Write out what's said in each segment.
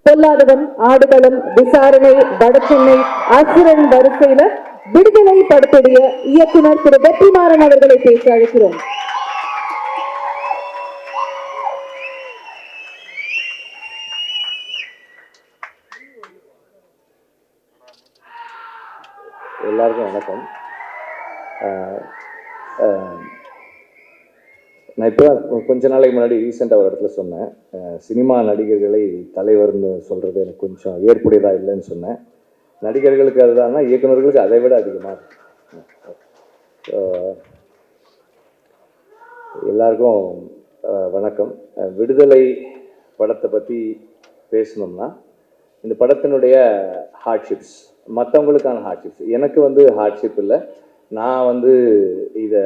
பொல்லாதவன், ஆடுகளம், விசாரணை, வடசென்னை, அசுரன் வரிசையில விடுதலை படத்துடைய இயக்குனர் திரு வெற்றிமாறன் அவர்களை பேச அழைக்கிறோம். எல்லாருக்கும் வணக்கம். நான் இப்போ கொஞ்ச நாளைக்கு முன்னாடி ரீசெண்டாக ஒரு இடத்துல சொன்னேன், சினிமா நடிகர்களை தலைவர்னு சொல்கிறது எனக்கு கொஞ்சம் ஏற்புடையதாக இல்லைன்னு சொன்னேன். நடிகர்களுக்கு அதுதான்னா இயக்குநர்களுக்கு அதை விட அதிகமாக. எல்லாருக்கும் வணக்கம். விடுதலை படத்தை பற்றி பேசணும்னா, இந்த படத்தினுடைய ஹார்ட்ஷிப்ஸ், மற்றவங்களுக்கான ஹார்ட்ஷிப்ஸ், எனக்கு வந்து ஹார்ட்ஷிப் இல்லை. நான் இதை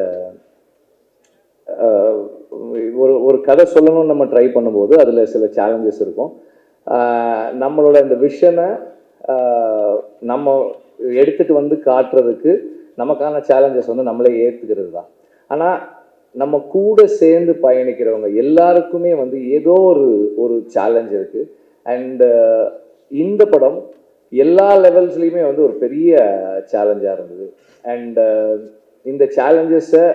ஒரு கதை சொல்லணும்னு நம்ம ட்ரை பண்ணும்போது அதில் சில சேலஞ்சஸ் இருக்கும். நம்மளோட இந்த விஷனை நம்ம எடுத்துகிட்டு காட்டுறதுக்கு நமக்கான சேலஞ்சஸ் நம்மளே ஏற்றுக்கிறது தான். ஆனால் நம்ம கூட சேர்ந்து பயணிக்கிறவங்க எல்லாருக்குமே ஏதோ ஒரு சேலஞ்ச் இருக்குது. அண்டு இந்த படம் எல்லா லெவல்ஸ்லையுமே ஒரு பெரிய சேலஞ்சாக இருந்தது. அண்ட் இந்த சேலஞ்சஸை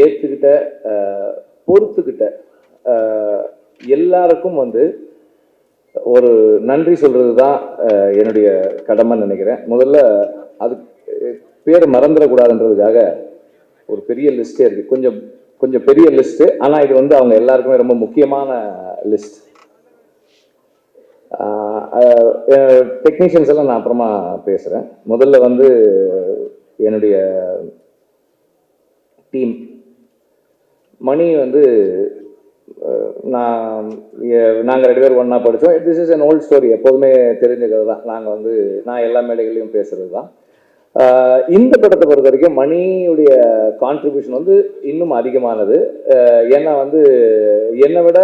ஏற்றுக்கிட்ட, பொறுத்துக்கிட்ட எல்லாருக்கும் ஒரு நன்றி சொல்கிறது தான் என்னுடைய கடமைன்னு நினைக்கிறேன். முதல்ல அது பேர் மறந்துடக்கூடாதுன்றதுக்காக ஒரு பெரிய லிஸ்ட்டே இருக்குது, கொஞ்சம் பெரிய லிஸ்ட்டு. ஆனால் இது அவங்க எல்லாருக்குமே ரொம்ப முக்கியமான லிஸ்ட். டெக்னீஷியன்ஸ் எல்லாம் நான் அப்புறமா பேசுகிறேன். முதல்ல என்னுடைய டீம். மணி நாங்கள் 2 பேர் ஒன்றா படித்தோம். This is an old story, எப்போதுமே தெரிஞ்சுக்கிறது தான். நான் எல்லா மேடைகளையும் பேசுகிறது தான். இந்த படத்தை பொறுத்த வரைக்கும் மணியுடைய கான்ட்ரிபியூஷன் இன்னும் அதிகமானது. ஏன்னா என்னை விட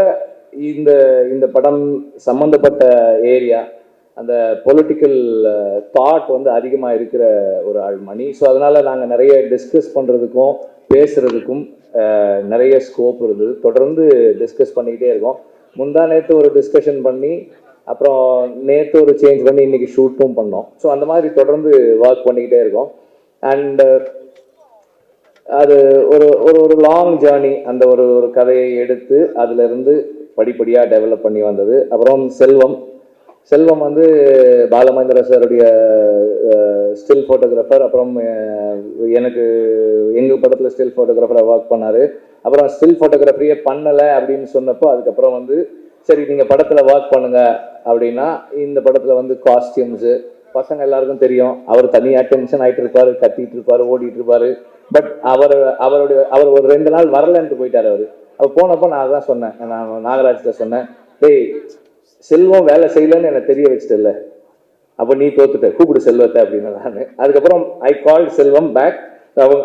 இந்த படம் சம்மந்தப்பட்ட ஏரியா, அந்த பொலிட்டிக்கல் தாட் அதிகமாக இருக்கிற ஒரு ஆள் மணி. ஸோ அதனால் நாங்கள் நிறைய டிஸ்கஸ் பண்ணுறதுக்கும் பேசுகிறதுக்கும் நிறைய ஸ்கோப் இருந்தது. தொடர்ந்து டிஸ்கஸ் பண்ணிக்கிட்டே இருக்கோம். நேற்று ஒரு டிஸ்கஷன் பண்ணி, அப்புறம் நேற்று ஒரு சேஞ்ச் பண்ணி இன்றைக்கி ஷூட்டும் பண்ணோம். ஸோ அந்த மாதிரி தொடர்ந்து ஒர்க் பண்ணிக்கிட்டே இருக்கோம். அண்ட் அது ஒரு லாங் ஜேர்னி. அந்த ஒரு கதையை எடுத்து அதிலிருந்து படிப்படியாக டெவலப் பண்ணி வந்தது. அப்புறம் செல்வம் பாலமகேந்திர சாருடைய ஸ்டில் ஃபோட்டோகிராஃபர். அப்புறம் எனக்கு எங்கள் படத்தில் ஸ்டில் ஃபோட்டோகிராஃபராக ஒர்க் பண்ணார். அப்புறம் ஸ்டில் ஃபோட்டோகிராஃபரியே பண்ணலை அப்படின்னு சொன்னப்போ, அதுக்கப்புறம் சரி நீங்கள் படத்தில் ஒர்க் பண்ணுங்க அப்படின்னா, இந்த படத்தில் காஸ்டியூம்ஸு பசங்க எல்லாருக்கும் தெரியும். அவர் தனியாக டென்ஷன் ஆகிட்டு இருப்பார், கத்திட்டு இருப்பார், ஓடிட்டு இருப்பார். பட் அவர் ஒரு 2 நாள் வரலன்ட்டு போயிட்டார். அவர் போனப்போ நான் அதான் சொன்னேன், நான் நாகராஜ்கிட்ட சொன்னேன், டேய் செல்வம் வேலை செய்யலன்னு எனக்கு தெரிய வச்சுட்டு, அப்போ நீ தோத்துட்ட, கூப்பிடு செல்வத்தை அப்படின்னு நான். அதுக்கப்புறம் ஐ கால்ட் செல்வம் பேக்.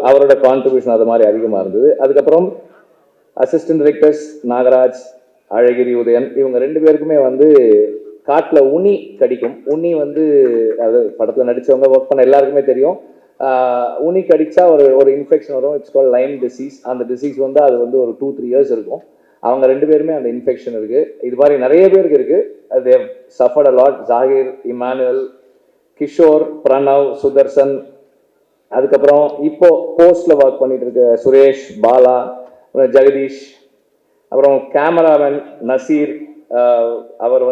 அவரோட கான்ட்ரிபியூஷன் அது மாதிரி அதிகமாக இருந்தது. அதுக்கப்புறம் அசிஸ்டன்ட் டைரக்டர்ஸ் நாகராஜ், அழகிரி, உதயன், இவங்க 2 பேருக்குமே காட்டில் உனி கடிக்கும். உனி அது படத்தில் நடித்தவங்க ஒர்க் பண்ண எல்லாருக்குமே தெரியும். உனி கடிச்சா ஒரு இன்ஃபெக்ஷன் வரும். It's called Lime disease. அந்த டிசீஸ் அது ஒரு 2-3 இயர்ஸ் இருக்கும். அவங்க 2 பேருமே அந்த இன்ஃபெக்ஷன் இருக்குது. இது மாதிரி நிறைய பேருக்கு இருக்குது. They have suffered a lot. Zakir, Immanuel, Kishore, Pranav, Sudharsan, அதுக்கப்புறம் இப்போ போஸ்டில் ஒர்க் பண்ணிட்டு இருக்க சுரேஷ், பாலா, ஜெகதீஷ், அப்புறம் கேமராமேன் நசீர். அவர்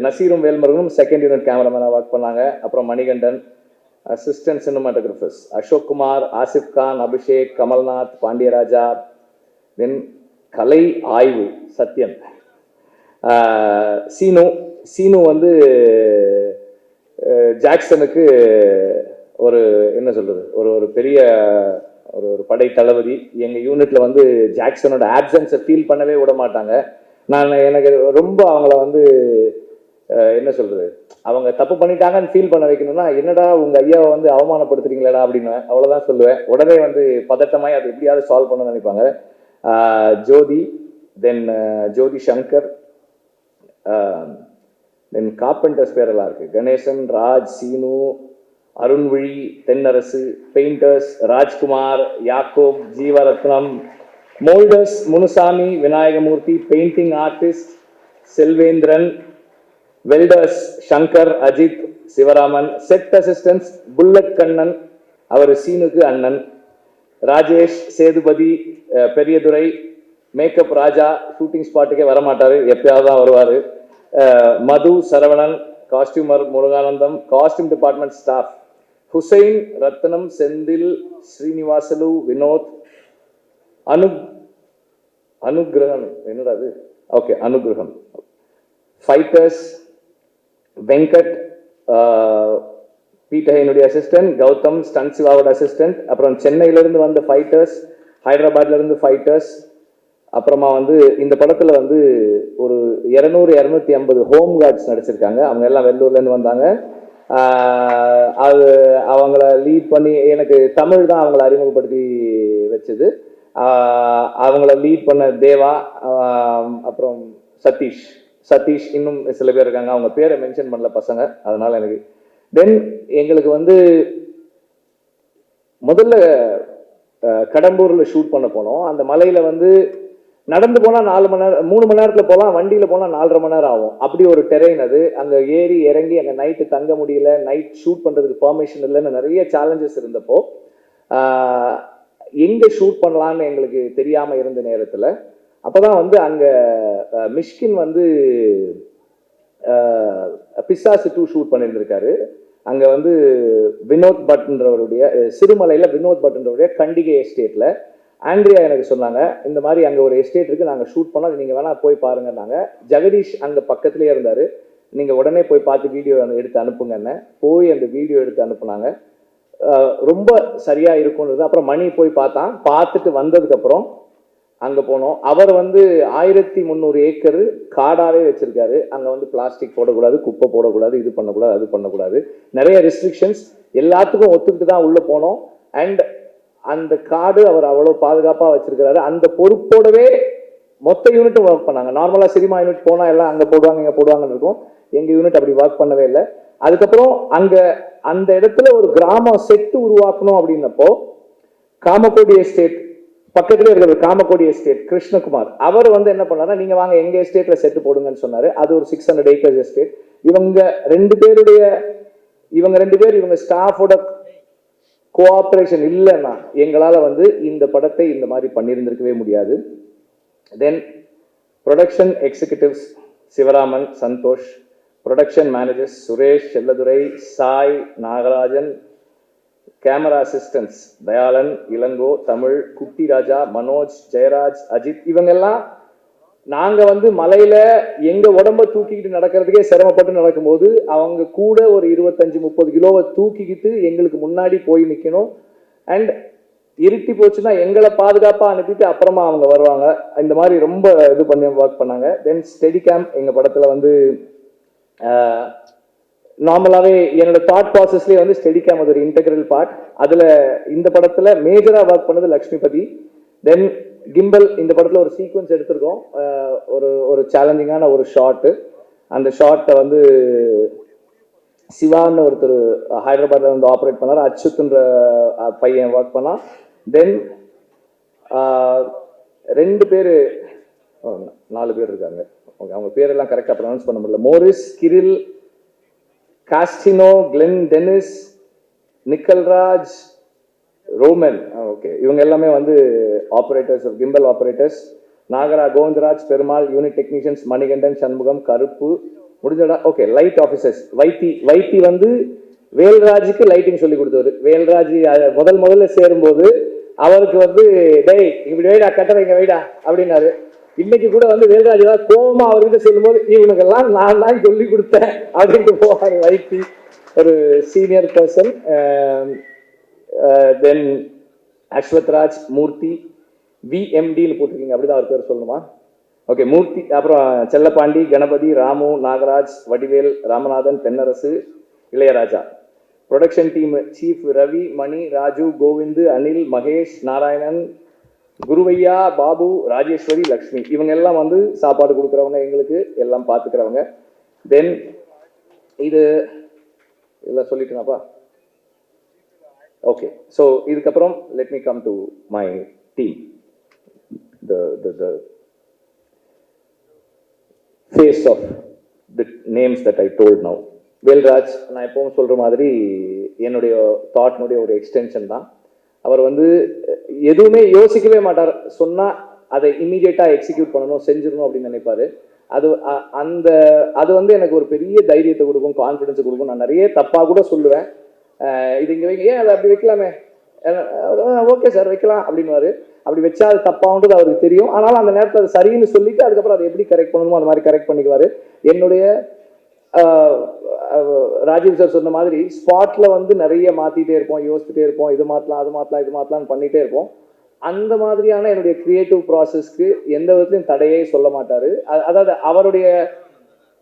நசீரும் வேல்மருகனும் செகண்ட் யூனிட் கேமராமேனாக ஒர்க் பண்ணாங்க. அப்புறம் மணிகண்டன், அசிஸ்டன்ட் சினிமாட்டோகிராஃபர்ஸ் அசோக் குமார், ஆசிப் கான், அபிஷேக், கமல்நாத், பாண்டியராஜா, தென் கலை ஆய்வு சத்யன், சீனு ஜாக்சனுக்கு ஒரு என்ன சொல்றது, ஒரு பெரிய ஒரு படை தளபதி. எங்கள் யூனிட்ல ஜாக்சனோட ஆப்சன்ஸை ஃபீல் பண்ணவே விட மாட்டாங்க. எனக்கு ரொம்ப அவங்கள என்ன சொல்றது, அவங்க தப்பு பண்ணிட்டாங்கன்னு ஃபீல் பண்ண வைக்கணும்னா, என்னடா உங்க ஐயாவை அவமானப்படுத்துறீங்களா அப்படின்னு அவ்வளோதான் சொல்லுவேன். உடனே பதட்டமாய் அதை எப்படியாவது சால்வ் பண்ண நினைப்பாங்க. ஜோதி, தென் ஜோதி சங்கர், தென் கார்பெண்டர்ஸ் பேரெல்லாம் இருக்கு, Ganesan, Raj, Seenu, Arunvizhi, Thennarasu, painters Rajkumar, Yakob, Jeevarathnam, moulders Munusamy, Vinayagamoorthy, painting artist Selvendran, welders Shankar, Ajith, Sivaraman. Set assistants bullet Kannan, அவர் சீனுக்கு அண்ணன். ராஜேஷ் சேதுபதி, பெரியதுரை. மேக்கப் ராஜா, ஷூட்டிங் ஸ்பாட்டுக்கே வரமாட்டாரு, எப்பயாவது தான் வருவார். Madhu Saravanan, costumer Muruganandam. Costume department staff Hussain, Rathnam, Senthil, Srinivasalu, Vinoth, Anugraham. என்னடா அது? Okay, Anugraham. Fighters Venkat, Peter என்னுடைய அசிஸ்டன்ட். கௌதம் ஸ்டன் சிவாவோட அசிஸ்டன்ட். அப்புறம் சென்னையிலிருந்து வந்த ஃபைட்டர்ஸ், ஹைதராபாத்ல இருந்து ஃபைட்டர்ஸ். அப்புறமா வந்து இந்த படத்துல வந்து ஒரு 200-250 ஹோம் கார்ட்ஸ் நடிச்சிருக்காங்க. அவங்க எல்லாம் வெள்ளூர்ல இருந்து வந்தாங்க. அது அவங்கள லீட் பண்ணி, எனக்கு தமிழ் தான் அவங்கள அறிமுகப்படுத்தி வச்சது. அவங்கள லீட் பண்ண தேவா, அப்புறம் சதீஷ், இன்னும் சில பேர் இருக்காங்க. அவங்க பேரை மென்ஷன் பண்ணல பசங்க, அதனால எனக்கு. தென் எங்களுக்கு வந்து முதல்ல கடம்பூர்ல ஷூட் பண்ண போனோம். அந்த மலையில வந்து நடந்து போனா 4 மணி நேரம், 3 மணி நேரத்துல போகலாம். வண்டியில போனா 4.5 மணி நேரம் ஆகும். அப்படி ஒரு டெரெயின் அது. அங்க ஏறி இறங்கி அங்க நைட்டு தங்க முடியல, நைட் ஷூட் பண்றதுக்கு பெர்மிஷன் இல்லைன்னு நிறைய சேலஞ்சஸ் இருந்தப்போ எங்க ஷூட் பண்ணலான்னு எங்களுக்கு தெரியாம இருந்த நேரத்துல அப்பதான் வந்து அங்க மிஷ்கின் வந்து பிசாசு 2 ஷூட் பண்ணியிருந்திருக்காரு. அங்க வந்து வினோத் பட்ன்றவருடைய சிறுமலையில வினோத் பட்ன்றவருடைய கண்டிகை எஸ்டேட்ல ஆண்ட்ரியா எனக்கு சொன்னாங்க, இந்த மாதிரி அங்கே ஒரு எஸ்டேட் இருக்குது, நாங்கள் ஷூட் பண்ணோம், நீங்கள் வேணால் போய் பாருங்கன்னாங்க. ஜெகதீஷ் அங்கே பக்கத்துலேயே இருந்தார், நீங்கள் உடனே போய் பார்த்து வீடியோ எடுத்து அனுப்புங்கன்னு. போய் அந்த வீடியோ எடுத்து அனுப்புனாங்க. ரொம்ப சரியாக இருக்கும்ன்றது. அப்புறம் மணி போய் பார்த்துட்டு வந்ததுக்கப்புறம் அங்கே போனோம். அவர் வந்து 1300 ஏக்கர் காடாகவே வச்சுருக்காரு. அங்கே வந்து பிளாஸ்டிக் போடக்கூடாது, குப்பை போடக்கூடாது, இது பண்ணக்கூடாது, அது பண்ணக்கூடாது, நிறைய ரெஸ்ட்ரிக்ஷன்ஸ். எல்லாத்துக்கும் ஒத்துக்கிட்டு தான் உள்ளே போனோம். அண்ட் அந்த காடு அவர் அவ்வளோ பாதுகாப்பாக வச்சிருக்கிறாரு. அந்த பொறுப்போடவே மொத்த யூனிட்டும் ஒர்க் பண்ணாங்க. நார்மலாக சினிமா யூனிட் போனால் எல்லாம் அங்கே போடுவாங்க இங்கே போடுவாங்கன்னு இருக்கும். எங்கள் யூனிட் அப்படி ஒர்க் பண்ணவே இல்லை. அதுக்கப்புறம் அங்கே அந்த இடத்துல ஒரு கிராமம் செட்டு உருவாக்கணும் அப்படின்னப்போ காமக்கோடி எஸ்டேட் பக்கத்துலேயே இருக்கிற காமக்கோடி எஸ்டேட் கிருஷ்ணகுமார் அவர் வந்து என்ன பண்ணாரா, நீங்கள் வாங்க எங்கள் எஸ்டேட்ல செட்டு போடுங்கன்னு சொன்னார். அது ஒரு 600 ஏக்கர்ஸ் எஸ்டேட். இவங்க ரெண்டு பேர் இவங்க ஸ்டாஃபோட கோஆப்ரேஷன் இல்லைன்னா எங்களால் வந்து இந்த படத்தை இந்த மாதிரி பண்ணியிருந்திருக்கவே முடியாது. Then production executives Sivaraman, Santhosh. Production managers Suresh, Selladurai, Sai, Nagarajan. Camera assistants Dhayalan, Ilango, Tamil, Kutty Raja, Manoj, Jayaraj, Ajith. இவங்கெல்லாம் நாங்கள் வந்து மலையில எங்க உடம்ப தூக்கிக்கிட்டு நடக்கிறதுக்கே சிரமப்பட்டு நடக்கும்போது அவங்க கூட ஒரு 25-30 கிலோவை தூக்கிக்கிட்டு எங்களுக்கு முன்னாடி போய் நிற்கணும். அண்ட் இருட்டி போச்சுன்னா எங்களை பாதுகாப்பாக அனுப்பிட்டு அப்புறமா அவங்க வருவாங்க. இந்த மாதிரி ரொம்ப இது பண்ணி ஒர்க் பண்ணாங்க. தென் ஸ்டெடி கேம் எங்கள் படத்தில் வந்து நார்மலாகவே என்னோட தாட் ப்ராசஸ்லேயே வந்து ஸ்டெடி கேம் அது ஒரு இன்டெகிரல் பார்ட். அதில் இந்த படத்தில் மேஜராக ஒர்க் பண்ணது லக்ஷ்மிபதி. தென் கிம்பல் இந்த படத்தில் ஒரு சீக்வன்ஸ் எடுத்திருக்கோம். ஒரு சேலஞ்சிங்கான ஒரு ஷாட்டு. அந்த ஷாட்டை வந்து சிவான்னு ஒருத்தர் ஹைதராபாத்ல வந்து ஆப்ரேட் பண்ணார். அச்சுத்துன்ற பையன் ஒர்க் பண்ணான். தென் 2 பேர் 4 பேர் இருக்காங்க. ஓகே, அவங்க பேரெல்லாம் கரெக்டாக ப்ரொனவுன்ஸ் பண்ண முடியல. Morris, Cyril, Castino, Glen, Dennis, Nickalraj, Roman. Okay, இவங்க எல்லாமே வந்து operators, gimbal operators. Nagara, Govindaraj, Perumal, unit technicians, Manikandan, Shanmugam, Karuppu. முடிஞ்சடா. ஓகே, லைட் ஆஃபீஸர்ஸ் வைத்தி வந்து வேல்ராஜுக்கு லைட்டிங் சொல்லி கொடுத்தவர். வேல்ராஜ் முதல்ல சேரும்போது அவருக்கு வந்து டேய் இப்படி வைடா, கட்ட வைங்க வைடா அப்படின்னாரு. இன்னைக்கு கூட வந்து வேல்ராஜ் ஏதாவது கோபமா அவர்கிட்ட சொல்லும்போது இவனுக்கெல்லாம் நான் தான் சொல்லி கொடுத்தேன் அப்படின்ட்டு போவார் வைத்தி, ஒரு சீனியர் பர்சன். தென் அஸ்வத்ராஜ், மூர்த்தி, விஎம்டின்னு போட்டிருக்கீங்க, அப்படிதான் அவர் பேர் சொல்லணுமா? ஓகே, மூர்த்தி. அப்புறம் Chellapandi, Ganapathi, Ramu, Nagaraj, Vadivel, Ramanathan, Thennarasu, Ilaiyaraaja. Production team chief Ravi, Mani, Raju, Govindu, Anil, Mahesh, Narayanan, Guruvaiya, Babu, Rajeswari, Lakshmi. இவங்க எல்லாம் வந்து சாப்பாடு கொடுக்குறவங்க, எங்களுக்கு எல்லாம் பார்த்துக்கிறவங்க. தென் இதெல்லாம் சொல்லிட்டேனாப்பா. ஓகே, ஸோ இதுக்கப்புறம் let me come to my team. the face of the names that I told now. Velraj நான் எப்பவும் சொல்கிற மாதிரி என்னுடைய தாட்னுடைய ஒரு எக்ஸ்டென்ஷன் தான். அவர் வந்து எதுவுமே யோசிக்கவே மாட்டார், சொன்னால் அதை இம்மீடியட்டாக எக்ஸிக்யூட் பண்ணணும், செஞ்சிடணும் அப்படின்னு நினைப்பாரு. அது வந்து எனக்கு ஒரு பெரிய தைரியத்தை கொடுக்கும், கான்ஃபிடென்ஸை கொடுக்கும். நான் நிறைய தப்பாக கூட சொல்லுவேன், இது இங்கே வைங்க, ஏன் அதை அப்படி வைக்கலாமே, ஓகே சார் வைக்கலாம் அப்படின்வாரு. அப்படி வச்சா அது தப்பாகன்றது அவருக்கு தெரியும். ஆனாலும் அந்த நேரத்தில் அது சரின்னு சொல்லிட்டு அதுக்கப்புறம் அதை எப்படி கரெக்ட் பண்ணணுமோ அந்த மாதிரி கரெக்ட் பண்ணிக்குவார். என்னுடைய ராஜீவ் சார் சொன்ன மாதிரி ஸ்பாட்ல வந்து நிறைய மாத்திட்டே இருப்போம், யோசிச்சுட்டே இருப்போம், இது மாற்றலாம் அது மாற்றலாம் இது மாற்றலாம்னு பண்ணிட்டே இருப்போம். அந்த மாதிரியான என்னுடைய கிரியேட்டிவ் ப்ராசஸ்க்கு எந்த விதத்துலையும் தடையே சொல்ல மாட்டாரு. அதாவது அவருடைய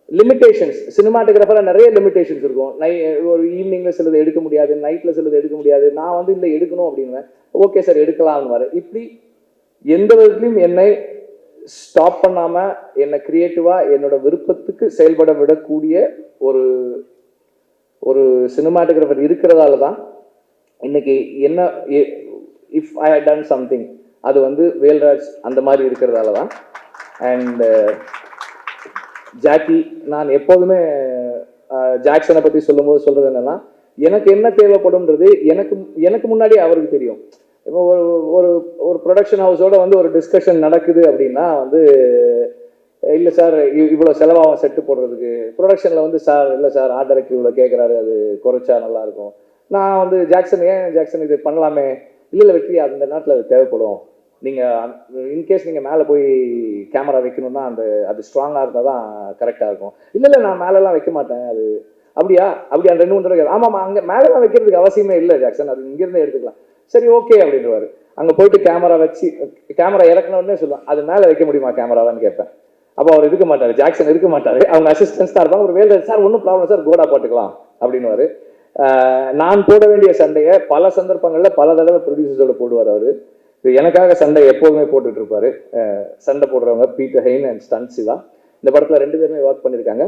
லிமிடேஷன்ஸ், சினிமாட்டோகிராஃபராக நிறைய லிமிடேஷன்ஸ் இருக்கும். ஒரு ஈவினிங்ல சிலது எடுக்க முடியாது, நைட்ல சிலது எடுக்க முடியாது. நான் வந்து இல்லை எடுக்கணும் அப்படின்னு, ஓகே சார் எடுக்கலாம்னு. இப்படி எந்த விதத்துலையும் என்னை ஸ்டாப் பண்ணாம என்னை கிரியேட்டிவா என்னோட விருப்பத்துக்கு செயல்பட விடக்கூடிய ஒரு ஒரு சினிமாட்டோகிராஃபர் இருக்கிறதால தான் இன்னைக்கு என்ன, if I had done something, அது வந்து வேல்ராஜ் அந்த மாதிரி இருக்கிறதால தான். அண்ட் ஜாக்கி, நான் எப்போதுமே ஜாக்சனை பற்றி சொல்லும்போது சொல்றது என்னன்னா, எனக்கு என்ன தேவைப்படும்ன்றது எனக்கு முன்னாடி அவருக்கு தெரியும். இப்போ ஒரு ஒரு ப்ரொடக்ஷன் ஹவுஸோட வந்து ஒரு டிஸ்கஷன் நடக்குது அப்படின்னா வந்து, இல்லை சார் இவ்வளோ செலவாகும் செட்டு போடுறதுக்கு, ப்ரொடக்ஷனில் வந்து சார் இல்லை சார் ஆர்ட் டைரக்டர் இவ்வளோ கேட்குறாரு, அது குறைச்சா நல்லாயிருக்கும். நான் வந்து ஜாக்சன், ஏன் ஜாக்சன் இது பண்ணலாமே, இல்லை வெற்றி அந்த நேரத்தில் அது தேவைப்படும், நீங்கள் இன்கேஸ் நீங்கள் மேலே போய் கேமரா வைக்கணும்னா அது ஸ்ட்ராங்காக இருந்தால் தான் கரெக்டாக இருக்கும். இல்லை நான் மேலெலாம் வைக்க மாட்டேன், அது அப்படியா அந்த 2-3 தடவை, ஆமாம்மா அங்கே மேலெலாம் வைக்கிறதுக்கு அவசியமே இல்லை ஜாக்சன், அது இங்கேருந்தே எடுத்துக்கலாம். சரி ஓகே அப்படின்றவாரு. அங்கே போயிட்டு கேமரா வச்சு கேமரா இறக்கணுன்னே சொல்லுவேன், அது மேலே வைக்க முடியுமா கேமராவான்னு கேட்பேன். அப்போ அவர் இருக்க மாட்டார், ஜாக்சன் இருக்க மாட்டார், அவங்க அசிஸ்டன்ஸ் தான் இருப்பாங்க. ஒரு வேலை சார் ஒன்றும் ப்ராப்ளம் சார், கோடா போட்டுக்கலாம் அப்படின்னுவாரு. நான் போட வேண்டிய சண்டையை பல சந்தர்ப்பங்களில் பல தடவை ப்ரொடியூசர்ஸோட போடுவார் அவர். இது எனக்காக சண்டை எப்போதுமே போட்டுட்டு இருப்பாரு. சண்டை போடுறவங்க பீட்டர் ஹெயின் அண்ட் ஸ்டன் சிவா. இந்த படத்தில் 2 பேருமே ஒர்க் பண்ணியிருக்காங்க.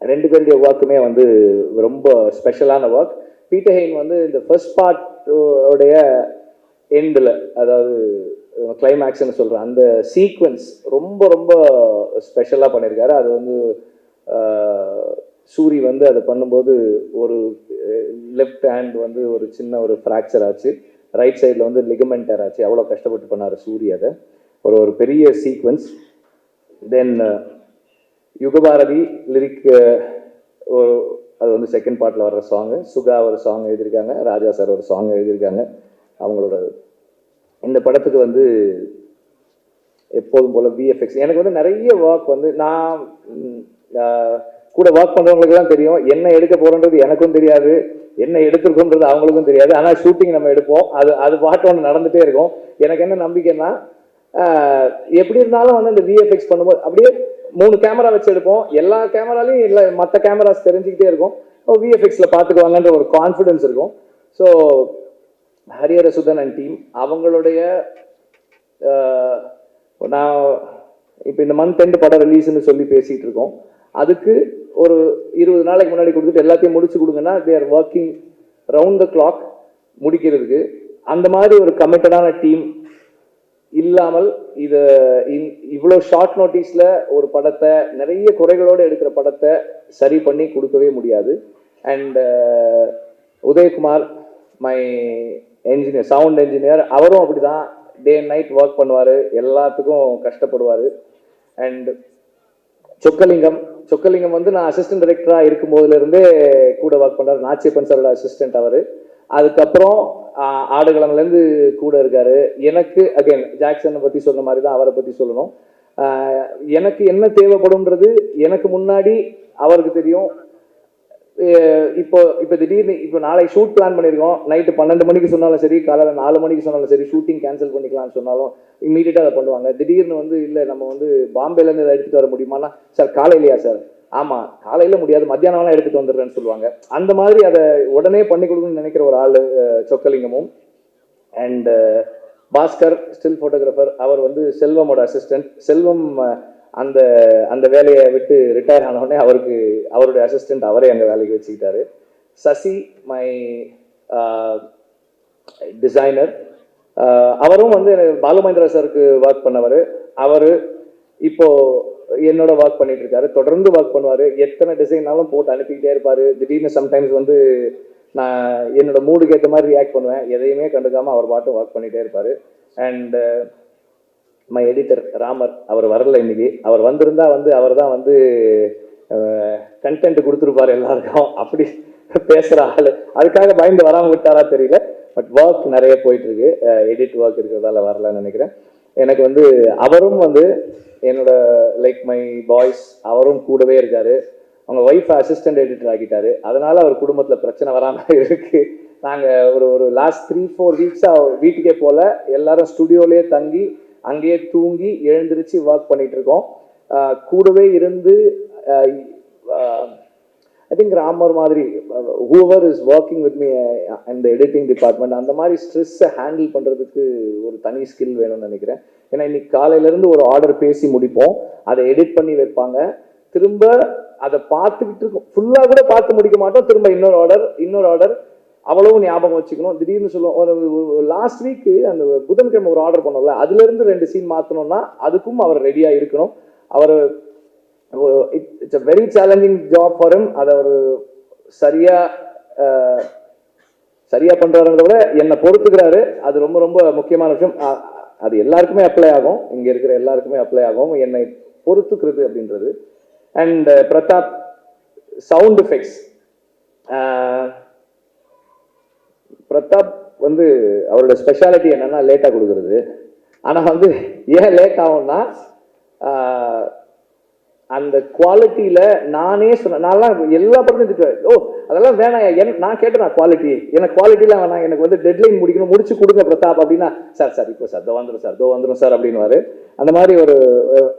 2 பேருடைய ஒர்க்குமே வந்து ரொம்ப ஸ்பெஷலான ஒர்க். பீட்டர் ஹெயின் வந்து இந்த ஃபர்ஸ்ட் பார்ட் உடைய எண்டில், அதாவது கிளைமேக்ஸ்ன்னு சொல்கிறேன், அந்த சீக்வன்ஸ் ரொம்ப ரொம்ப ஸ்பெஷலாக பண்ணியிருக்காரு. அது வந்து சூரி வந்து அதை பண்ணும்போது ஒரு லெஃப்ட் ஹேண்ட் வந்து ஒரு சின்ன ஒரு ஃப்ராக்சர் ஆச்சு, ரைட் சைடில் வந்து லிகமெண்டர் ஆச்சு. அவ்வளோ கஷ்டப்பட்டு பண்ணார் சூரி. அதை ஒரு பெரிய சீக்வன்ஸ். தென் யுகபாரதி லிரிக், அது வந்து செகண்ட் பார்ட்டில் வர்ற சாங்கு. சுகா ஒரு சாங் எழுதியிருக்காங்க, ராஜா சார் ஒரு சாங் எழுதியிருக்காங்க. அவங்களோட இந்த படத்துக்கு வந்து எப்போதும் போல் விஎஃப்எக்ஸ், எனக்கு வந்து நிறைய ஒர்க் வந்து நான் கூட ஒர்க் பண்ணுறவங்களுக்கு தான் தெரியும். என்ன எடுக்க போகிறோன்றது எனக்கும் தெரியாது, என்ன எடுத்துருக்கோன்றது அவங்களுக்கும் தெரியாது. ஆனால் ஷூட்டிங் நம்ம எடுப்போம், அது பாட்டு ஒன்று நடந்துகிட்டே இருக்கும். எனக்கு என்ன நம்பிக்கைன்னா, எப்படி இருந்தாலும் வந்து இந்த விஎஃப்எக்ஸ் பண்ணும்போது அப்படியே 3 கேமரா வச்சு எடுப்போம். எல்லா கேமராலையும் இல்லை மற்ற கேமராஸ் தெரிஞ்சுக்கிட்டே இருக்கும். விஎஃப்எக்ஸில் பார்த்துக்குவாங்கன்ற ஒரு கான்ஃபிடென்ஸ் இருக்கும். ஸோ ஹரிஹரசுதன் அண்ட் டீம் அவங்களுடைய, நான் இப்போ இந்த மந்த் எண்டு படம் ரிலீஸ்ன்னு சொல்லி பேசிகிட்டு இருக்கோம். அதுக்கு ஒரு 20 நாளைக்கு முன்னாடி கொடுத்துட்டு எல்லாத்தையும் முடிச்சு கொடுங்கன்னா, they are working round the clock முடிக்கிறதுக்கு. அந்த மாதிரி ஒரு கமிட்டடான டீம் இல்லாமல் இவ்வளோ ஷார்ட் நோட்டீஸில் ஒரு படத்தை, நிறைய குறைகளோடு எடுக்கிற படத்தை சரி பண்ணி கொடுக்கவே முடியாது. And Udhayakumar, my engineer, sound engineer, அவரும் அப்படி தான் டே அண்ட் நைட் ஒர்க் பண்ணுவார், எல்லாத்துக்கும் கஷ்டப்படுவார். அண்ட் சொக்கலிங்கம் வந்து நான் அசிஸ்டன்ட் டைரக்டராக இருக்கும்போதுலேருந்தே கூட ஒர்க் பண்ணுறாரு. நாச்சியப்பன் சாரோட அசிஸ்டன்ட் அவர். அதுக்கப்புறம் ஆடுகளம்லேருந்து கூட இருக்காரு. எனக்கு அகைன் ஜாக்சனை பற்றி சொன்ன மாதிரி தான் அவரை பற்றி சொல்லணும். எனக்கு என்ன தேவைப்படும்ன்றது எனக்கு முன்னாடி அவருக்கு தெரியும். இப்போ திடீர்னு இப்போ நாளை ஷூட் பிளான் பண்ணியிருக்கோம், நைட்டு 12 மணிக்கு சொன்னாலும் சரி, காலையில் 4 மணிக்கு சொன்னாலும் சரி, ஷூட்டிங் கேன்சல் பண்ணிக்கலாம்னு சொன்னாலும் இம்மீடியட்டாக அதை பண்ணுவாங்க. திடீர்னு வந்து இல்லை நம்ம வந்து பாம்பேலேருந்து அதை எடுத்துகிட்டு வர முடியுமானா, சார் காலையிலையா சார், ஆமாம் காலையில் முடியாது, மத்தியானம்லாம் எடுத்துகிட்டு வந்துடுறேன்னு சொல்லுவாங்க. அந்த மாதிரி அதை உடனே பண்ணி கொடுக்கணும்னு நினைக்கிற ஒரு ஆள் சொக்கலிங்கமும். அண்ட் பாஸ்கர் ஸ்டில் ஃபோட்டோகிராஃபர், அவர் வந்து செல்வமோட அசிஸ்டன்ட். செல்வம் அந்த வேலையை விட்டு ரிட்டையர் ஆனவுடனே அவருடைய அசிஸ்டன்ட் அவரே அங்கே வேலைக்கு வச்சுக்கிட்டாரு. சசி மை டிசைனர், அவரும் வந்து பாலுமகேந்திரா சாருக்கு ஒர்க் பண்ணவர். அவர் இப்போ என்னோட ஒர்க் பண்ணிட்டு இருக்காரு, தொடர்ந்து ஒர்க் பண்ணுவார். எத்தனை டிசைன்னாலும் போட்டு அனுப்பிக்கிட்டே இருப்பார். திடீர்னு சம்டைம்ஸ் வந்து நான் என்னோட மூடுக்கு ஏற்ற மாதிரி ரியாக்ட் பண்ணுவேன். எதையுமே கண்டுக்காமல் அவர் பாட்டும் ஒர்க் பண்ணிகிட்டே இருப்பார். அண்ட் மை எடிட்டர் ராமர், அவர் வரல இன்னைக்கு. அவர் வந்திருந்தா வந்து அவர் தான் வந்து கண்டென்ட் கொடுத்துருப்பார் எல்லாருக்கும். அப்படி பேசுகிற ஆள், அதுக்காக பயந்து வராமல் விட்டாரா தெரியல. பட் ஒர்க் நிறைய போயிட்டுருக்கு, எடிட் ஒர்க் இருக்கிறதால வரலன்னு நினைக்கிறேன். எனக்கு வந்து அவரும் வந்து என்னோட லைக் மை பாய்ஸ், அவரும் கூடவே இருக்கார். அவங்க ஒய்ஃப் அசிஸ்டன்ட் எடிட்டர் ஆக்கிட்டாரு. அதனால அவர் குடும்பத்தில் பிரச்சனை வராமல் இருக்கு. நாங்கள் ஒரு லாஸ்ட் 3-4 வீக்ஸாக வீட்டுக்கே போல, எல்லாரும் ஸ்டுடியோலேயே தங்கி அங்கேயே தூங்கி எழுந்திரிச்சு ஒர்க் பண்ணிட்டு இருக்கோம். கூடவே இருந்து ஐ திங்க் ராமர் மாதிரி whoever is working with me இந்த எடிட்டிங் டிபார்ட்மெண்ட், அந்த மாதிரி ஸ்ட்ரெஸ்ஸை ஹேண்டில் பண்ணுறதுக்கு ஒரு தனி ஸ்கில் வேணும்னு நினைக்கிறேன். ஏன்னா இன்னைக்கு காலையிலேருந்து ஒரு ஆர்டர் பேசி முடிப்போம், அதை எடிட் பண்ணி வைப்பாங்க, திரும்ப அதை பார்த்துக்கிட்டு இருக்கோம், ஃபுல்லாக கூட பார்த்து முடிக்க மாட்டோம், திரும்ப இன்னொரு ஆர்டர் அவ்வளவு ஞாபகம் வச்சுக்கணும். திடீர்னு சொல்லுவோம், ஒரு லாஸ்ட் வீக்கு அந்த புதன்கிழமை ஒரு ஆர்டர் பண்ணோம்ல, அதுலேருந்து 2 சீன் மாற்றணும்னா அதுக்கும் அவர் ரெடியாக இருக்கணும். அவர் it's a very challenging job for him. அதை அவர் சரியா பண்றாருன்றத விட என்னை பொறுத்துக்கிறாரு. அது ரொம்ப ரொம்ப முக்கியமான விஷயம். அது எல்லாருக்குமே அப்ளை ஆகும், இங்க இருக்கிற எல்லாருக்குமே அப்ளை ஆகும், என்னை பொறுத்துக்கிறது அப்படின்றது. And Pratap, sound effects. Pratap வந்து அவரோட ஸ்பெஷாலிட்டி என்னன்னா லேட்டாக கொடுக்கறது. ஆனால் வந்து ஏன் லேட் ஆகும்னா அந்த குவாலிட்டியில் நானே சொன்னேன், நான்லாம் எல்லா படத்தையும் திட்டுவேன், ஓ அதெல்லாம் வேணாம், நான் கேட்டேன் நான் குவாலிட்டி, எனக்கு குவாலிட்டிலாம் வேணாம், எனக்கு வந்து டெட்லைன் முடிச்சு கொடுங்க பிரதாப் அப்படின்னா, சார் இப்போ சார் தோ வந்துடும் சார் அப்படின்வாரு. அந்த மாதிரி ஒரு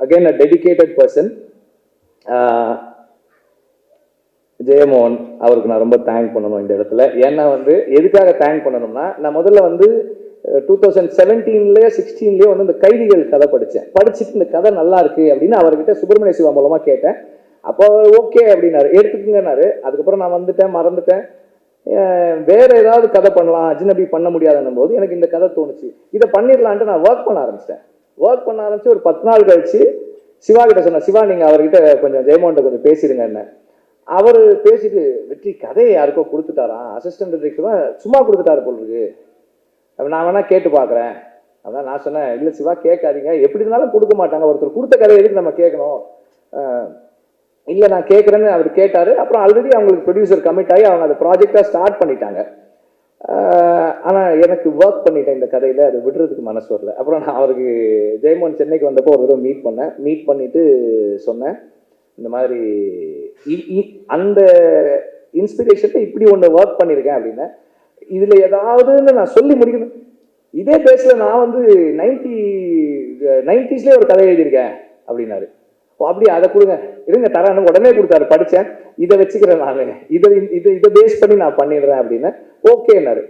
அகைன் அ டெடிகேட்டட் பர்சன். ஜெயமோகன், அவருக்கு நான் ரொம்ப தேங்க் பண்ணணும் இந்த இடத்துல. ஏன்னா வந்து எதுக்காக தேங்க் பண்ணணும்னா, நான் முதல்ல வந்து 2017 16 வந்து இந்த கைதிகள் கதை படிச்சுட்டு இந்த கதை நல்லா இருக்கு அப்படின்னு அவர்கிட்ட சுப்பிரமணிய சிவா மூலமா கேட்டேன். அப்போ ஓகே அப்படின்னாரு, எடுத்துக்கங்கன்னாரு. அதுக்கப்புறம் நான் மறந்துட்டேன். வேற ஏதாவது கதை பண்ணலாம், அஜ்னபி பண்ண முடியாதுன்னும் போது எனக்கு இந்த கதை தோணுச்சு, இதை பண்ணிடலான்ட்டு நான் ஒர்க் பண்ண ஆரம்பிச்சு ஒரு 10 நாள் கழிச்சு சிவா கிட்ட சொன்னேன், சிவா நீங்க அவர்கிட்ட கொஞ்சம் ஜெயமோகன் கொஞ்சம் பேசிடுங்க என்ன. அவர் பேசிட்டு, வெற்றி கதையை யாருக்கோ கொடுத்துட்டாராம், அசிஸ்டன்ட் டைரக்டர் தான் சும்மா கொடுத்துட்டாரு போல் இருக்கு, நான் வேணா கேட்டு பார்க்குறேன் அப்படின்னா. நான் சொன்னேன், இல்லை சிவா கேட்காதீங்க, எப்படி இருந்தாலும் கொடுக்க மாட்டாங்க, ஒருத்தர் கொடுத்த கதையை எதுக்கு நம்ம கேட்கணும். இல்லை நான் கேட்குறேன்னு அவர் கேட்டார். அப்புறம் ஆல்ரெடி அவங்களுக்கு ப்ரொடியூசர் கமிட் ஆகி அவங்க அந்த ப்ராஜெக்டாக ஸ்டார்ட் பண்ணிட்டாங்க. ஆனால் எனக்கு ஒர்க் பண்ணிட்டேன் இந்த கதையில், அது விடுறதுக்கு மனசு வரல. அப்புறம் நான் அவருக்கு ஜெயமோகன் சென்னைக்கு வந்தப்போ ஒரு தடவை மீட் பண்ணிட்டு சொன்னேன், இந்த மாதிரி அந்த இன்ஸ்பிரேஷனை இப்படி ஒன்று ஒர்க் பண்ணியிருக்கேன் அப்படின்னு. இதுல ஏதாவதுன்னு நான் சொல்லி முடிக்கணும். இதே பேஸ்ல நான் வந்து 90s ஒரு கதை எழுதியிருக்கேன் அப்படின்னாரு. அப்படி அதை கொடுங்க, இருங்க தரேன்னு உடனே கொடுத்தாரு. படித்தேன், இதை வச்சுக்கிறேன், நான் இதை பேஸ் பண்ணி நான் பண்ணிடுறேன் அப்படின்னு. ஓகேன்னாரு.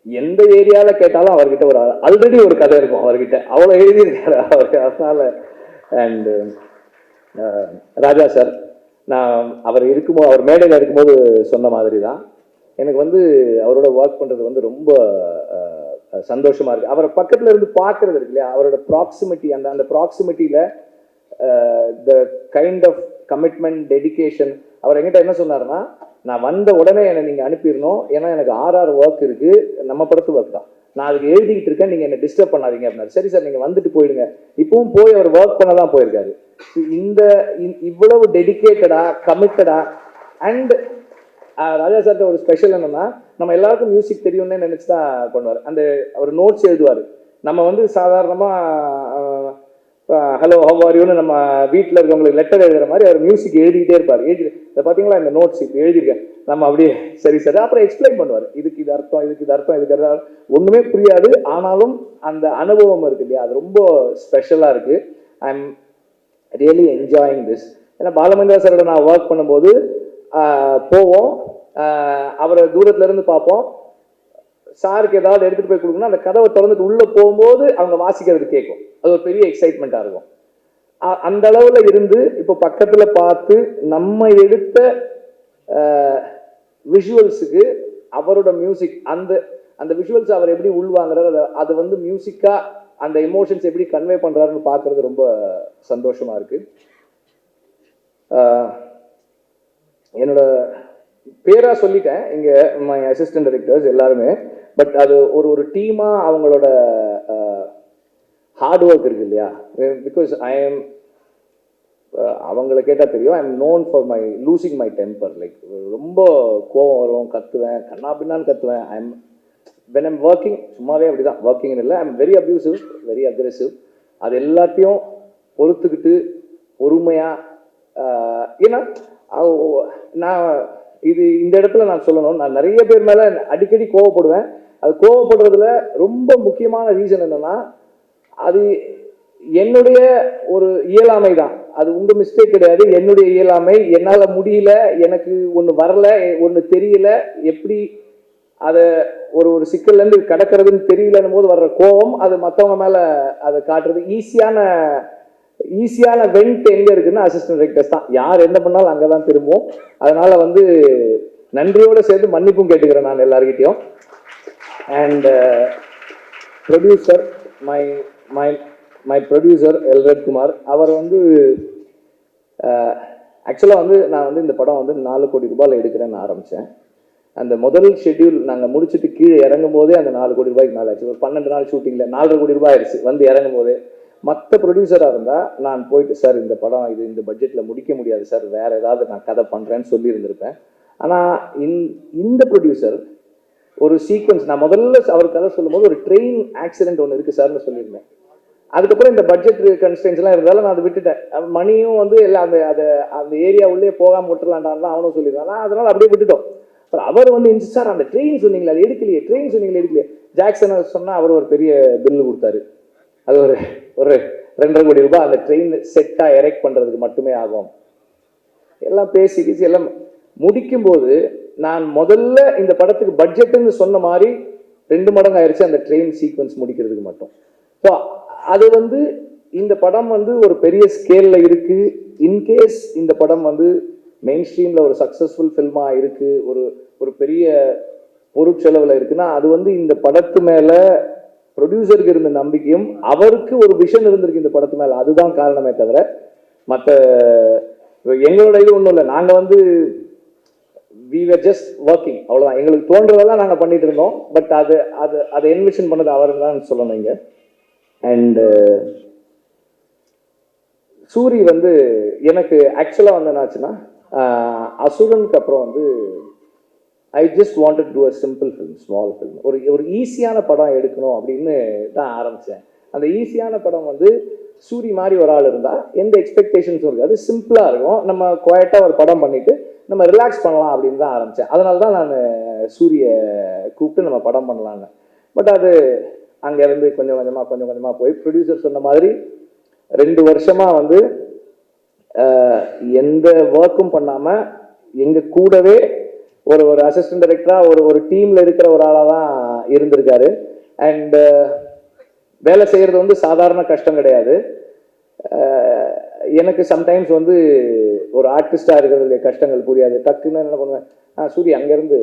எந்த ஏரியால கேட்டாலும் அவர்கிட்ட ஆல்ரெடி ஒரு கதை இருக்கும் அவர்கிட்ட, அவ்வளோ எழுதியிருக்காரு அவருக்கு. அதனால அண்ட் ராஜா சார், நான் அவர் மேடையில் இருக்கும்போது சொன்ன மாதிரி தான், எனக்கு வந்து அவரோட ஒர்க் பண்ணுறது வந்து ரொம்ப சந்தோஷமாக இருக்குது. அவரை பக்கத்தில் இருந்து பார்க்குறது இருக்கு இல்லையா, அவரோட ப்ராக்சிமிட்டி, அந்த ப்ராக்சிமிட்டியில் the kind of commitment, dedication. அவர் என்கிட்ட என்ன சொன்னார்னா, நான் வந்த உடனே என்னை நீங்கள் அனுப்பிடணும், ஏன்னா எனக்கு ஒர்க் இருக்குது, நம்ம படத்து ஒர்க் தான், நான் அதுக்கு எழுதிக்கிட்டு இருக்கேன், நீங்கள் என்னை டிஸ்டர்ப் பண்ணாதீங்க அப்படின்னாரு. சரி சார் நீங்கள் வந்துட்டு போயிடுங்க. இப்பவும் போய் அவர் ஒர்க் பண்ண தான் போயிருக்காரு. இவ்வளவு டெடிகேட்டடா, கமிட்டடா. அண்ட் ராஜா சார்ட்ட ஒரு ஸ்பெஷல் என்னன்னா, நம்ம எல்லாருக்கும் மியூசிக் தெரியும்னே நினைச்சு தான் பண்ணுவார். அவர் நோட்ஸ் எழுதுவார். நம்ம வந்து சாதாரணமாக ஹலோ ஹவ் ஆர் யூன்னு நம்ம வீட்டில் இருக்கவங்களுக்கு லெட்டர் எழுதுற மாதிரி அவர் மியூசிக் எழுதிக்கிட்டே இருப்பார். இதை பார்த்தீங்களா, இந்த நோட்ஸ் இப்போ எழுதியிருக்கேன், நம்ம அப்படியே சரி சார் அப்புறம் எக்ஸ்பிளைன் பண்ணுவார், இதுக்கு இது அர்த்தம் ஒன்றுமே புரியாது. ஆனாலும் அந்த அனுபவம் இருக்கு இல்லையா, அது ரொம்ப ஸ்பெஷலாக இருக்குது. I am really enjoying this. ஏன்னா பாலமேந்திரா சாரோட நான் ஒர்க் பண்ணும்போது போவோம், அவரை தூரத்துல இருந்து பார்ப்போம், சாருக்கு ஏதாவது எடுத்துட்டு போய் கொடுக்கணும், அந்த கதவை திறந்துட்டு உள்ள போகும்போது அவங்க வாசிக்கிறது கேட்கும், அது ஒரு பெரிய எக்ஸைட்மெண்ட்டாக இருக்கும். அந்த அளவில் இருந்து இப்போ பக்கத்தில் பார்த்து நம்ம எடுத்த விஷுவல்ஸுக்கு அவரோட மியூசிக், அந்த விஷுவல்ஸ் அவர் எப்படி உள்வாங்குறாரு, அதை வந்து மியூசிக்காக அந்த எமோஷன்ஸ் எப்படி கன்வே பண்ணுறாருன்னு பார்க்குறது ரொம்ப சந்தோஷமாக இருக்குது. என்னோட பேராக சொல்லிட்டேன் இங்கே மை அசிஸ்டன்ட் டைரக்டர்ஸ் எல்லாருமே. பட் அது ஒரு டீமாக அவங்களோட ஹார்ட் ஒர்க் இருக்கு இல்லையா. பிகாஸ் அவங்கள கேட்டால் தெரியும், I am known for my losing my temper. Like ரொம்ப கோவம் வரும், கத்துவேன், கண்ணா பின்னான்னு கத்துவேன். வென் ஐம் ஒர்க்கிங் சும்மாவே அப்படி தான், ஒர்க்கிங்னு இல்லை, I'm very abusive, very aggressive. அது எல்லாத்தையும் பொறுத்துக்கிட்டு பொறுமையாக, ஏன்னா நான் இந்த இடத்துல நான் சொல்லணும், நான் நிறைய பேர் மேலே அடிக்கடி கோவப்படுவேன். அது கோவப்படுறதுல ரொம்ப முக்கியமான ரீசன் என்னன்னா, அது என்னுடைய ஒரு இயலாமை தான். அது உங்க மிஸ்டேக் கிடையாது, என்னுடைய இயலாமை. என்னால் முடியல, எனக்கு ஒன்று வரல, ஒன்று தெரியல, எப்படி அதை ஒரு சிக்கல்லேருந்து கடக்கிறதுன்னு தெரியலன்னும் போது வர்ற கோபம், அது மற்றவங்க மேலே அதை காட்டுறது. ஈஸியான வெண்ட் எங்கே இருக்குன்னா அசிஸ்டன்ட் டைரக்டர்ஸ் தான். யார் என்ன பண்ணாலும் அங்கே தான் திரும்பும். அதனால நன்றியோடு சேர்த்து மன்னிப்பும் கேட்டுக்கிறேன் நான் எல்லார்கிட்டையும். And producer, my producer Elred Kumar, அவர் ஆக்சுவலாக நான் இந்த படம் 4 கோடி ரூபாயில் எடுக்கிறேன்னு ஆரம்பித்தேன். அந்த முதல் ஷெட்யூல் நாங்கள் முடிச்சுட்டு கீழே இறங்கும் போதே அந்த 4 கோடி ரூபாய்க்கு மேலே ஆச்சு. ஒரு 12 நாள் ஷூட்டிங்கில் 4.5 கோடி ரூபாய் ஆயிடுச்சு இறங்கும் போதே. மற்ற ப்ரொடியூசராக இருந்தால் நான் போயிட்டு, சார் இந்த படம் இந்த பட்ஜெட்டில் முடிக்க முடியாது சார், வேறு ஏதாவது நான் கதை பண்ணுறேன்னு சொல்லியிருந்திருப்பேன். ஆனால் இந்த ப்ரொடியூசர் ஒரு சீக்வன்ஸ், நான் முதல்ல அவர் கதை சொல்லும்போது ஒரு ட்ரெயின் ஆக்சிடென்ட் ஒன்று இருக்குது சார்னு சொல்லியிருந்தேன். அதுக்கப்புறம் இந்த பட்ஜெட் கன்ஸ்ட்ரெயின்ஸ்லாம் இருந்தாலும் நான் அதை விட்டுட்டேன். மணியும் எல்லாம் அந்த ஏரியா உள்ளே போகாமல் விட்டுலான்டான்லாம் அவனும் சொல்லியிருந்தான். அதனால் அப்படியே விட்டுட்டோம். அப்புறம் அவர் சார் அந்த ட்ரெயின் சொன்னீங்களே அது எடுக்கலையே, ட்ரெயின் சொன்னீங்களே எடுக்கலையே. ஜாக்சன் சொன்னால் அவர் ஒரு பெரிய பில்லு கொடுத்தாரு. அது ஒரு 2.5 கோடி ரூபாய் அந்த ட்ரெயின் செட்டாக எரெக்ட் பண்ணுறதுக்கு மட்டுமே ஆகும். எல்லாம் பேசி எல்லாம் முடிக்கும்போது நான் முதல்ல இந்த படத்துக்கு பட்ஜெட்டுன்னு சொன்ன மாதிரி 2 மடங்கு ஆயிடுச்சு அந்த ட்ரெயின் சீக்வன்ஸ் முடிக்கிறதுக்கு மட்டும். ஸோ அது இந்த படம் ஒரு பெரிய ஸ்கேலில் இருக்குது. இன்கேஸ் இந்த படம் மெயின் ஸ்ட்ரீமில் ஒரு சக்ஸஸ்ஃபுல் ஃபில்மாக இருக்குது, ஒரு பெரிய பொருட்செலவில் இருக்குன்னா, அது இந்த படத்து மேலே ப்ரொடியூசருக்கு இருந்த நம்பிக்கையும் அவருக்கு ஒரு விஷன் இருந்திருக்கு இந்த படத்து மேலே, அதுதான் காரணமே தவிர மற்ற எங்களோட இது ஒன்றும் இல்லை. நாங்கள் we were just working, அவ்வளோதான். எங்களுக்கு தோன்றதெல்லாம் நாங்கள் பண்ணிட்டு இருந்தோம். பட் அதை என்விஷன் பண்ணது அவர் தான் சொல்லணும் இங்கே. அண்டு சூரி எனக்கு ஆக்சுவலாக என்னாச்சுன்னா, அசுரனுக்கு அப்புறம் I just wanted to a simple film, small film, ஒரு ஈஸியான படம் எடுக்கணும் அப்படின்னு தான் ஆரம்பித்தேன். அந்த ஈஸியான படம் சூரி மாதிரி ஒரு ஆள் இருந்தால் எந்த எக்ஸ்பெக்டேஷன்ஸும் இருக்காது, சிம்பிளாக இருக்கும், நம்ம குவாய்ட்டாக ஒரு படம் பண்ணிவிட்டு நம்ம ரிலாக்ஸ் பண்ணலாம் அப்படின்னு தான் ஆரம்பித்தேன். அதனால தான் நான் சூரியை கூப்பிட்டு நம்ம படம் பண்ணலான்னு. பட் அது அங்கேருந்து கொஞ்சம் கொஞ்சமாக போய் ப்ரொடியூசர் சொன்ன மாதிரி 2 வருஷமாக எந்த ஒர்க்கும் பண்ணாமல் எங்கள் கூடவே ஒரு அசிஸ்டன்ட் டைரக்டராக ஒரு டீமில் இருக்கிற ஒரு ஆளாக தான் இருந்திருக்காரு. அண்ட் வேலை செய்கிறது சாதாரண கஷ்டம் கிடையாது. எனக்கு சம்டைம்ஸ் ஒரு ஆர்டிஸ்டாக இருக்கிறதுடைய கஷ்டங்கள் புரியாது. டக்குன்னு என்ன பண்ணுவேன், சூரிய அங்கேருந்து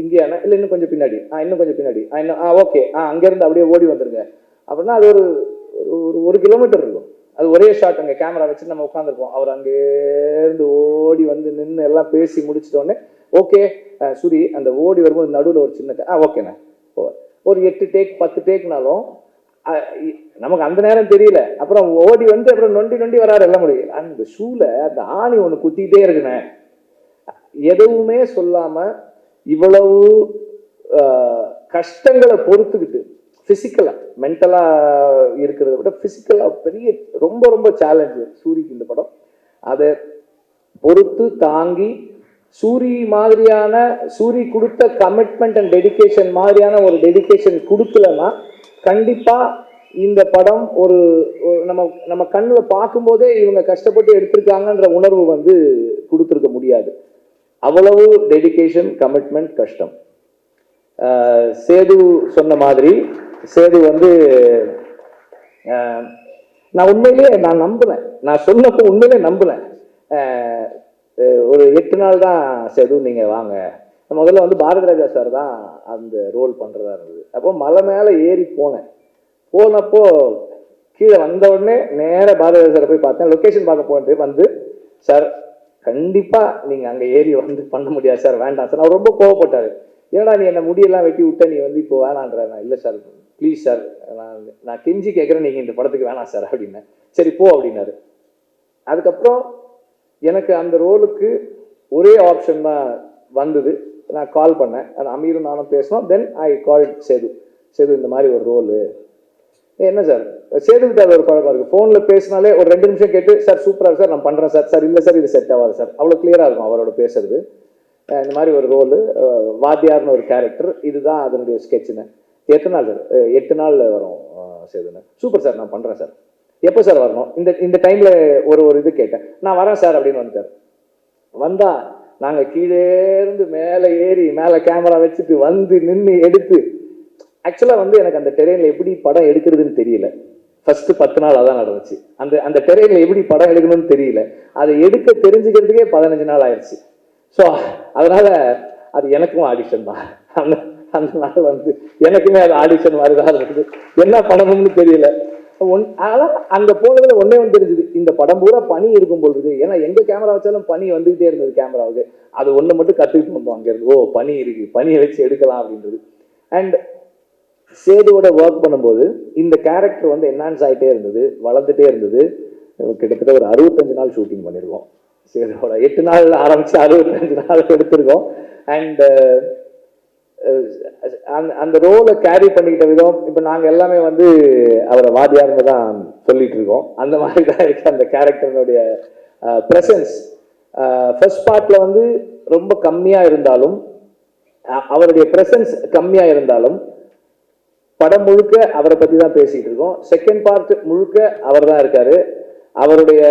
இங்கே இல்லை இன்னும் கொஞ்சம் பின்னாடி, இன்னும் கொஞ்சம் பின்னாடி, இன்னும் ஓகே, அங்கேருந்து அப்படியே ஓடி வந்துருங்க அப்படின்னா அது ஒரு கிலோமீட்டர் இருக்கும். அது ஒரே ஷாட், அங்கே கேமரா வச்சு நம்ம உட்காந்துருப்போம். அவர் அங்கேருந்து ஓடி நின்று எல்லாம் பேசி முடிச்சிட்டோடனே ஓகே சூரி அந்த ஓடி வரும்போது நடுவில் ஒரு சின்ன ஓகேண்ணே, ஒரு 8 டேக் 10 டேக்னாலும் நமக்கு அந்த நேரம் தெரியல. அப்புறம் ஓடி அப்புறம் நொண்டி வராரு எல்லாம் முடியும். அந்த ஷூல அந்த ஆணி ஒன்று குத்திக்கிட்டே இருக்குண்ணே, எதுவுமே சொல்லாம இவ்வளவு கஷ்டங்களை பொறுத்துக்கிட்டு பிசிக்கலா மென்டலா இருக்கிறத விட பிசிக்கலா பெரிய ரொம்ப சேலஞ்சு சூரிக்கு இந்த படம். அதை பொறுத்து தாங்கி சூரி கொடுத்த கமிட்மெண்ட் அண்ட் டெடிகேஷன் மாதிரியான ஒரு டெடிகேஷன் கொடுக்கலன்னா கண்டிப்பா இந்த படம் நம்ம கண்ணில் பார்க்கும்போதே இவங்க கஷ்டப்பட்டு எடுத்திருக்காங்கன்ற உணர்வு கொடுத்துருக்க முடியாது. அவ்வளவு டெடிகேஷன், கமிட்மெண்ட், கஷ்டம். சேது சொன்ன மாதிரி சேது நான் உண்மையிலேயே நம்பினேன், நான் சொன்னப்போ உண்மையிலே நம்பினேன். ஒரு 8 நாள் தான் சேது நீங்கள் வாங்க, முதல்ல பாரதிராஜா சார் தான் அந்த ரோல் பண்ணுறதா இருந்தது. அப்போ மலை மேலே ஏறி போனேன். போனப்போ கீழே வந்த உடனே நேராக பாரதிராஜா சாரை போய் பார்த்தேன். லொக்கேஷன் பார்க்க போட்டு வந்து, சார் கண்டிப்பாக நீங்கள் அங்கே ஏறி வந்து பண்ண முடியாது சார், வேண்டாம் சார். அவர் ரொம்ப கோவப்பட்டார். ஏன்னா நீ என்னை முடியெல்லாம் வெட்டி விட்ட, நீ வந்து இப்போ வேணான்ற. நான் இல்லை சார், ப்ளீஸ் சார், நான் கெஞ்சி கேட்குறேன், நீங்கள் இந்த படத்துக்கு வேணாம் சார் அப்படின்னேன். சரி போ அப்படின்னாரு. அதுக்கப்புறம் எனக்கு அந்த ரோலுக்கு ஒரே ஆப்ஷன் தான் வந்தது. நான் கால் பண்ணேன், அமீரும் நானும் பேசினோம். தென் ஐ கால் சேது. சேது இந்த மாதிரி ஒரு ரோலு. என்ன சார், சேதுக்கிட்ட ஒரு பழக்கம் இருக்குது, ஃபோனில் பேசினாலே ஒரு 2 நிமிஷம் கேட்டு சார் சூப்பராக சார் நான் பண்ணுறேன் சார், சார் இல்லை சார் இது செட் ஆகாது சார், அவ்வளோ கிளியராக இருக்கும் அவரோட பேசுறது. இந்த மாதிரி ஒரு ரோலு, வாத்தியார்னு ஒரு கேரக்டர், இதுதான் அதனுடைய ஸ்கெட்சுன்னு. எத்தனை நாள் சார்? 8 நாள் வரும் சேதுன்னு. சூப்பர் சார் நான் பண்ணுறேன் சார். எப்போ சார் வரணும்? இந்த டைமில் ஒரு இது கேட்டேன். நான் வரேன் சார் அப்படின்னு வந்துட்டார். வந்தால் நாங்கள் கீழே இருந்து மேலே ஏறி மேலே கேமரா வச்சுட்டு வந்து நின்று எடுத்து, ஆக்சுவலாக வந்து எனக்கு அந்த டெரெயினில் எப்படி படம் எடுக்கிறதுன்னு தெரியல. ஃபர்ஸ்ட் 10 நாள் அதான் நடந்துச்சு. அந்த டெரெயினில் எப்படி படம் எடுக்கணும்னு தெரியல. அதை எடுக்க தெரிஞ்சுக்கிறதுக்கே 15 நாள் ஆயிடுச்சு. ஸோ அதனால அது எனக்கும் ஆடிஷன் தான். அந்த நாள் வந்து எனக்குமே அது ஆடிஷன் மாதிரி தான் இருக்குது. என்ன பண்ணணும்னு தெரியல. ஆனால் அங்கே போனதில் ஒன்றே ஒன்று தெரிஞ்சுது, இந்த படம் பூரா பனி இருக்கும் போல் இருக்குது. ஏன்னா எங்கே கேமரா வச்சாலும் பனி வந்துகிட்டே இருந்தது கேமராவுக்கு. அது ஒன்று மட்டும் கற்றுக்கிட்டு வந்தோம் அங்கேருந்து. ஓ பனி இருக்குது, பனியை வச்சு எடுக்கலாம் அப்படின்றது. அண்ட் சேதுவோட ஒர்க் பண்ணும்போது இந்த கேரக்டர் வந்து என்ஹான்ஸ் ஆகிட்டே இருந்தது, வளர்ந்துட்டே இருந்தது. கிட்டத்தட்ட ஒரு 65 நாள் ஷூட்டிங் பண்ணியிருக்கோம். சேதுவோட 8 நாள் ஆரம்பித்து 65 நாள் எடுத்திருக்கோம். அண்ட் அந்த ரோலை கேரி பண்ணிக்கிட்ட விதம், இப்போ நாங்கள் எல்லாமே வந்து அவரை வாத்தியார்னு தான் சொல்லிட்டு இருக்கோம். அந்த மாதிரி தான் இருக்கு அந்த கேரக்டருடைய ப்ரெசன்ஸ். ஃபர்ஸ்ட் பார்ட்டில் வந்து ரொம்ப கம்மியாக இருந்தாலும், அவருடைய ப்ரெசன்ஸ் கம்மியாக இருந்தாலும் படம் முழுக்க அவரை பற்றி தான் பேசிக்கிட்டு இருக்கோம். செகண்ட் பார்ட் முழுக்க அவர் தான் இருக்காரு. அவருடைய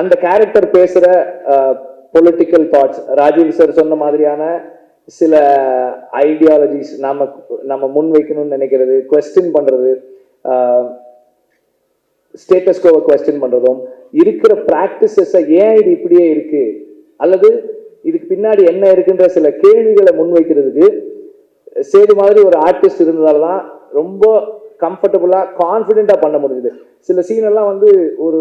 அந்த கேரக்டர் பேசுகிற பொலிட்டிக்கல் தாட்ஸ், ராஜீவ் சார் சொன்ன மாதிரியான சில ஐடியாலஜிஸ் நம்ம முன் வைக்கணும்னு நினைக்கிறது, குவெஸ்டின் பண்ணுறது, ஸ்டேட்டஸ் கோவை குவெஸ்டின் பண்ணுறதும், இருக்கிற ப்ராக்டிசஸை ஏன் இது இப்படியே இருக்கு அல்லது இதுக்கு பின்னாடி என்ன இருக்குன்ற சில கேள்விகளை முன்வைக்கிறதுக்கு சேது மாதிரி ஒரு ஆர்டிஸ்ட் இருந்ததால தான் ரொம்ப கம்ஃபர்டபுளாக கான்ஃபிடென்ட்டாக பண்ண முடியுது. சில சீனெல்லாம் வந்து ஒரு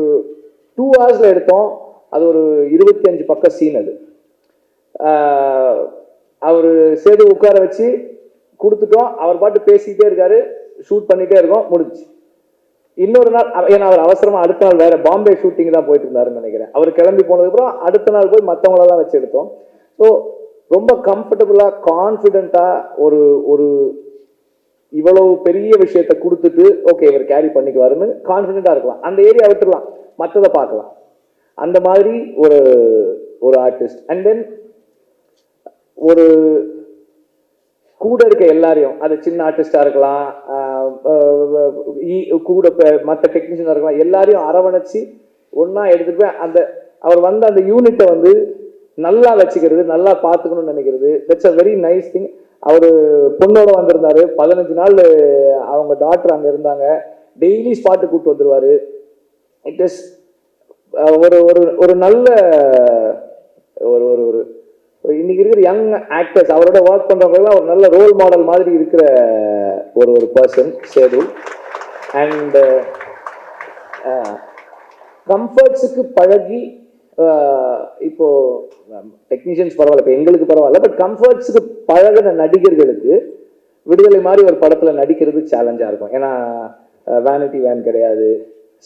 2 hours எடுத்தோம். அது ஒரு 25 பக்க சீன். அது அவர் சேது உட்கார வச்சு கொடுத்துட்டோம். அவர் பாட்டு பேசிக்கிட்டே இருக்காரு, ஷூட் பண்ணிகிட்டே இருக்கோம், முடிஞ்சு. இன்னொரு நாள், ஏன்னா அவர் அவசரமாக அடுத்த நாள் வேற பாம்பே ஷூட்டிங் தான் போயிட்டு இருந்தாருன்னு நினைக்கிறேன். அவர் கிளம்பி போனதுக்கப்புறம் அடுத்த நாள் போய் மற்றவங்களெல்லாம் வச்சு எடுத்தோம். ஸோ ரொம்ப கம்ஃபர்டபுளாக கான்ஃபிடென்ட்டாக ஒரு இவ்வளவு பெரிய விஷயத்தை கொடுத்துட்டு ஓகே இவர் கேரி பண்ணிக்குவாருன்னு கான்ஃபிடென்ட்டாக இருக்கலாம். அந்த ஏரியா விட்டுடலாம், மற்றதை பார்க்கலாம். அந்த மாதிரி ஒரு ஆர்டிஸ்ட். அண்ட் தென் ஒரு கூட இருக்க எல்லாரையும், அது சின்ன ஆர்டிஸ்டாக இருக்கலாம், கூட மற்ற டெக்னீஷியனாக இருக்கலாம், எல்லாரையும் அரவணைச்சி ஒன்றா எடுத்துகிட்டு போய் அவர் வந்து அந்த யூனிட்டை வந்து நல்லா வச்சுக்கிறது, நல்லா பார்த்துக்கணும்னு நினைக்கிறது. That's a very nice thing. அவர் பொண்ணோட வந்திருந்தாரு, 15 நாள் அவங்க டாக்டர் அங்கே இருந்தாங்க. டெய்லி ஸ்பாட்டு கூப்பிட்டு வந்துடுவார். இட் இஸ் ஒரு நல்ல ஒரு இன்னைக்கு இருக்கிற யங் ஆக்டர்ஸ், அவரோட ஒர்க் பண்ணுறவங்கலாம் ஒரு நல்ல ரோல் மாடல் மாதிரி இருக்கிற ஒரு பர்சன் சேது. அண்ட் கம்ஃபர்ட்ஸுக்கு பழகி, இப்போ டெக்னீஷியன்ஸ் பரவாயில்ல, இப்போ எங்களுக்கு பரவாயில்ல, பட் கம்ஃபர்ட்ஸுக்கு பழகின நடிகர்களுக்கு விடுதலை மாதிரி ஒரு படத்தில் நடிக்கிறது சேலஞ்சாக இருக்கும். ஏன்னா வேனிட்டி வேன் கிடையாது,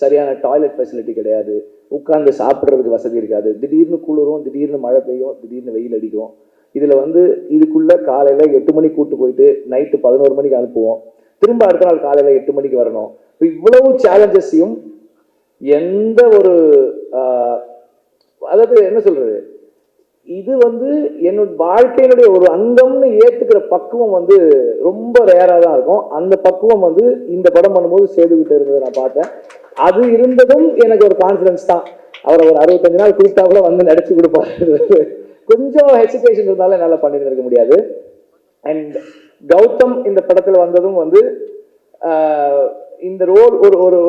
சரியான டாய்லெட் ஃபெசிலிட்டி கிடையாது, உட்காந்து சாப்பிட்றதுக்கு வசதி இருக்காது, திடீர்னு குளிரும், திடீர்னு மழை பெய்யும், திடீர்னு வெயில் அடிக்கும். இதில் வந்து இதுக்குள்ளே காலையில் 8 மணிக்கு கூப்பிட்டு போயிட்டு நைட்டு 11 மணிக்கு அனுப்புவோம், திரும்ப அடுத்த நாள் காலையில் 8 மணிக்கு வரணும். இவ்வளவு சேலஞ்சஸையும் எந்த ஒரு அதாவது என்ன சொல்றது, இது வந்து என்னோட வாழ்க்கையினுடைய ஒரு அங்கம்னு ஏற்றுக்கிற பக்குவம் வந்து ரொம்ப ரேராக தான் இருக்கும். அந்த பக்குவம் வந்து இந்த படம் பண்ணும்போது சேதுக்கிட்ட இருந்ததை நான் பார்த்தேன். அது இருந்ததும் எனக்கு ஒரு கான்ஃபிடன்ஸ் தான். அவரை ஒரு 65 நாள் கூப்பிட்டா கூட வந்து நடிச்சு கொடுப்பாரு. கொஞ்சம் ஹெசிடேஷன் இருந்தாலும் என்னால் பண்ணிட்டு இருக்க முடியாது. அண்ட் கௌதம் இந்த படத்தில் வந்ததும் வந்து இந்த ரோல்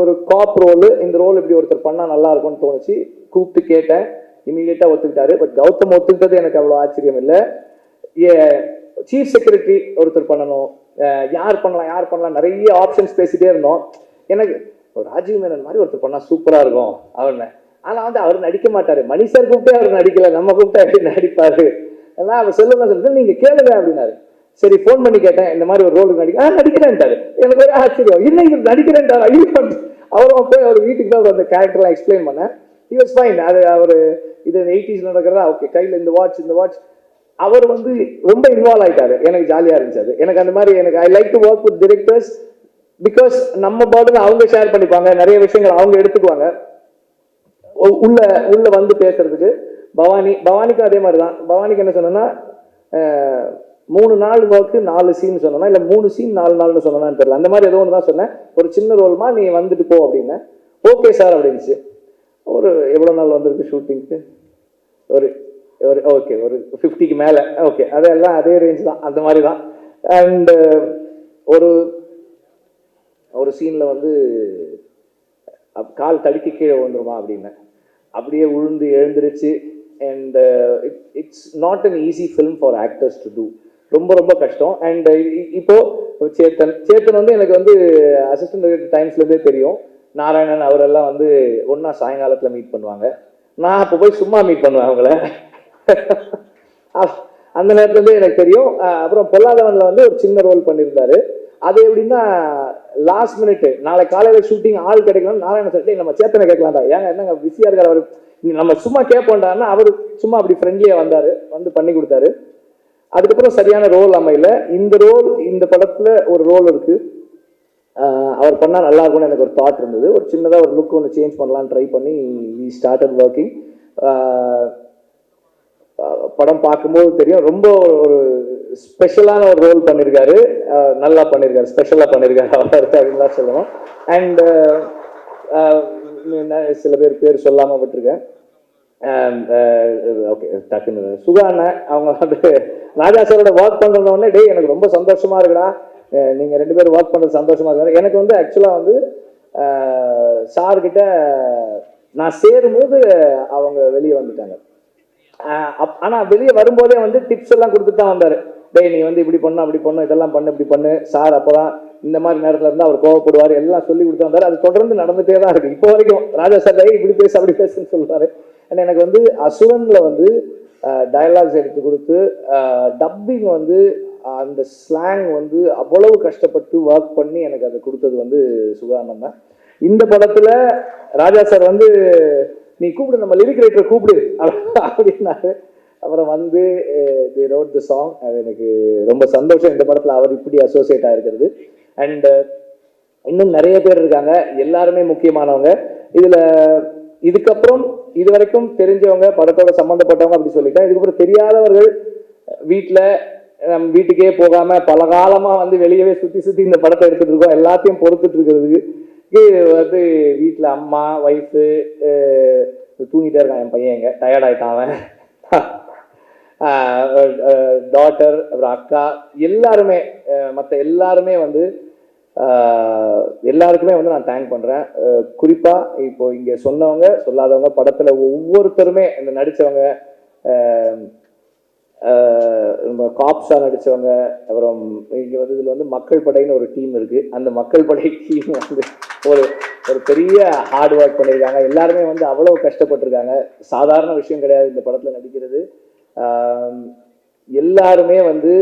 ஒரு காப் ரோல், இந்த ரோல் இப்படி ஒருத்தர் பண்ணால் நல்லா இருக்கும்னு தோணுச்சு. கூப்பிட்டு கேட்டேன், இமீடியட்டாக ஒத்துக்கிட்டாரு. பட் கௌதம் ஒத்துக்கிட்டது எனக்கு அவ்வளோ ஆச்சரியம் இல்லை. சீஃப் செக்ரட்டரி ஒருத்தர் பண்ணணும், யார் பண்ணலாம் நிறைய ஆப்ஷன்ஸ் பேசிட்டே இருந்தோம். எனக்கு ராஜீவ் மேனன் மாதிரி ஒருத்தர் பண்ணால் சூப்பராக இருக்கும் அவர்னு. ஆனால் வந்து அவர் நடிக்க மாட்டார். மணி சார் கூப்பிட்டே அவர் நடிக்கல, நம்ம கூப்பிட்டா எப்படி நடிப்பார்? எல்லாம் அவர் சொல்லிட்டு நீங்கள் கேளுங்க அப்படின்னாரு. சரி ஃபோன் பண்ணி கேட்டேன், இந்த மாதிரி ஒரு ரோலுக்கு நடிக்கிறேன்ட்டாரு. எனக்கு ஒரு ஆச்சரியம், இன்னைக்கு நடிக்கிறேன்ட்டார். ஐயோ அவரும் போய் அவர் வீட்டுக்கு தான் அந்த கேரக்டர்லாம் எக்ஸ்பிளைன் பண்ணேன். He was fine. அது அவர் இது 80s நடக்கிறதா, ஓகே கையில் இந்த வாட்ச் அவர் வந்து ரொம்ப இன்வால்வ் ஆகிட்டாரு. எனக்கு ஜாலியாக இருந்துச்சு அது. எனக்கு அந்த மாதிரி எனக்கு I like to work with directors because நம்ம பாட்டுன்னு அவங்க ஷேர் பண்ணிப்பாங்க, நிறைய விஷயங்கள் அவங்க எடுத்துக்குவாங்க உள்ள வந்து பேசுறதுக்கு. பவானிக்கும் அதே மாதிரி தான். பவானிக்கு என்ன சொன்னேன்னா 3 நாள் ஒர்க்கு 4 சீன் சொன்னா, இல்லை 3 சீன் 4 நாள்னு சொன்னான்னு தெரியல, அந்த மாதிரி ஏதோ ஒன்று தான் சொன்னேன். ஒரு சின்ன ரோல்மா நீ வந்துட்டு போ அப்படின்னு. ஓகே சார் அப்படின்ச்சு. ஒரு எவ்வளோ நாள் வந்திருக்கு ஷூட்டிங்க்கு? ஒரு ஓகே ஒரு 50க்கு மேலே. ஓகே அதெல்லாம் அதே ரேஞ்ச் தான், அந்த மாதிரி தான். அண்ட் ஒரு சீனில் வந்து கால் தடுக்கி கீழே விழுந்துருமா அப்படின்னு, அப்படியே விழுந்து எழுந்திருச்சு. And it's not an easy film for actors to do. ரொம்ப ரொம்ப கஷ்டம். அண்ட் இப்போ சேத்தன் வந்து எனக்கு வந்து அசிஸ்டன்ட் டைரக்டர் டைம்ஸ்லேருந்தே தெரியும். நாராயணன் அவரெல்லாம் வந்து ஒன்றா சாயங்காலத்தில் மீட் பண்ணுவாங்க. நான் அப்போ போய் சும்மா மீட் பண்ணுவேன் அவங்கள. அந்த நேரத்துலேருந்தே எனக்கு தெரியும். அப்புறம் பொல்லாதவனில் வந்து ஒரு சின்ன ரோல் பண்ணியிருந்தாரு. அது எப்படின்னா லாஸ்ட் மினிட், நாளை காலையில் ஷூட்டிங் ஆள் கிடைக்கணும். நாராயணன் சார் நம்ம சேத்தனை கேட்கலாம்டா, ஏங்க என்னங்க பிஸியாக இருக்கார் அவர், நம்ம சும்மா கேட்போண்டாருன்னா அவர் சும்மா அப்படி ஃப்ரெண்ட்லியாக வந்தார், வந்து பண்ணி கொடுத்தாரு. அதுக்கப்புறம் சரியான ரோல் அமையல. இந்த படத்தில் ஒரு ரோல் இருக்குது, அவர் பண்ணால் நல்லா இருக்கும்னு எனக்கு ஒரு தாட் இருந்தது. ஒரு சின்னதாக ஒரு லுக் ஒன்று சேஞ்ச் பண்ணலான்னு ட்ரை பண்ணி வி ஸ்டார்டட் ஒர்க்கிங். படம் பார்க்கும்போது தெரியும், ரொம்ப ஒரு ஸ்பெஷலான ஒரு ரோல் பண்ணியிருக்காரு. நல்லா பண்ணியிருக்காரு, ஸ்பெஷலாக பண்ணியிருக்காரு அவர் அப்படின்னு தான் சொல்லணும். அண்ட் சில பேர் சொல்லாமல் விட்டுருக்கேன். ஓகே டக்குன்னு சுகா அண்ணன் அவங்க வந்து ராஜா சாரோட ஒர்க் பண்ணுறதோடனே டே எனக்கு ரொம்ப சந்தோஷமாக இருக்குடா, நீங்கள் 2 பேரும் ஒர்க் பண்ணுறது சந்தோஷமாக இருக்காரு. எனக்கு வந்து ஆக்சுவலாக வந்து சார்கிட்ட நான் சேரும்போது அவங்க வெளியே வந்துட்டாங்க. ஆனால் வெளியே வரும்போதே வந்து டிப்ஸ் எல்லாம் கொடுத்துட்டு தான் வந்தார். டேய் நீ வந்து இப்படி பண்ணு அப்படி பண்ணு, இதெல்லாம் பண்ணு இப்படி பண்ணு சார், அப்போ தான் இந்த மாதிரி நேரத்தில் இருந்தால் அவர் கோவப்படுவார், எல்லாம் சொல்லி கொடுத்து வந்தார். அது தொடர்ந்து நடந்துகிட்டே தான் இருக்குது இப்போ வரைக்கும். ராஜா சார் டே இப்படி பேசு அப்படி பேசுன்னு சொல்லுவார். அண்ட் எனக்கு வந்து அசுரனில் வந்து டயலாக்ஸ் எடுத்து கொடுத்து டப்பிங் வந்து அந்த ஸ்லாங் வந்து அவ்வளவு கஷ்டப்பட்டு ஒர்க் பண்ணி எனக்கு அதை கொடுத்தது வந்து சுகானந்த் தான். இந்த படத்தில் ராஜா சார் வந்து நீ கூப்பிடு, நம்ம லிரிக் ரைட்டரை கூப்பிடு அப்படின்னாரு. அப்புறம் வந்து தி ரோட் தி சாங். அது எனக்கு ரொம்ப சந்தோஷம் இந்த படத்தில் அவர் இப்படி அசோசியேட் ஆகிருக்கிறது. அண்ட் இன்னும் நிறைய பேர் இருக்காங்க, எல்லாருமே முக்கியமானவங்க இதில். இதுக்கப்புறம் இது வரைக்கும் தெரிஞ்சவங்க, படத்தோட சம்மந்தப்பட்டவங்க அப்படி சொல்லிட்டேன். இதுக்கப்புறம் தெரியாதவர்கள் வீட்டுக்கே போகாம பல காலமா வந்து வெளியவே சுத்தி இந்த படத்தை எடுத்துட்டு இருக்கோம். எல்லாத்தையும் பொறுத்துட்டு இருக்கிறதுக்கு வந்து வீட்டில் அம்மா ஒய்ஃபு தூங்கிட்டே இருக்கான், என் பையன் எங்க டயர்ட் ஆயிட்டான் அவன், டாட்டர், அப்புறம் அக்கா, எல்லாருமே மற்ற எல்லாருமே வந்து எல்லாருக்குமே வந்து நான் தேங்க் பண்ணுறேன். குறிப்பாக இப்போ இங்கே சொன்னவங்க சொல்லாதவங்க, படத்தில் ஒவ்வொருத்தருமே இந்த நடித்தவங்க, நம்ம காப்ஸாக நடித்தவங்க, அப்புறம் இங்கே வந்து இதில் வந்து மக்கள் படைன்னு ஒரு டீம் இருக்குது. அந்த மக்கள் படை டீம் வந்து ஒரு பெரிய ஹார்ட் ஒர்க் பண்ணியிருக்காங்க. எல்லாருமே வந்து அவ்வளோ கஷ்டப்பட்டிருக்காங்க. சாதாரண விஷயம் கிடையாது இந்த படத்தில் நடிக்கிறது. எல்லாருமே வந்து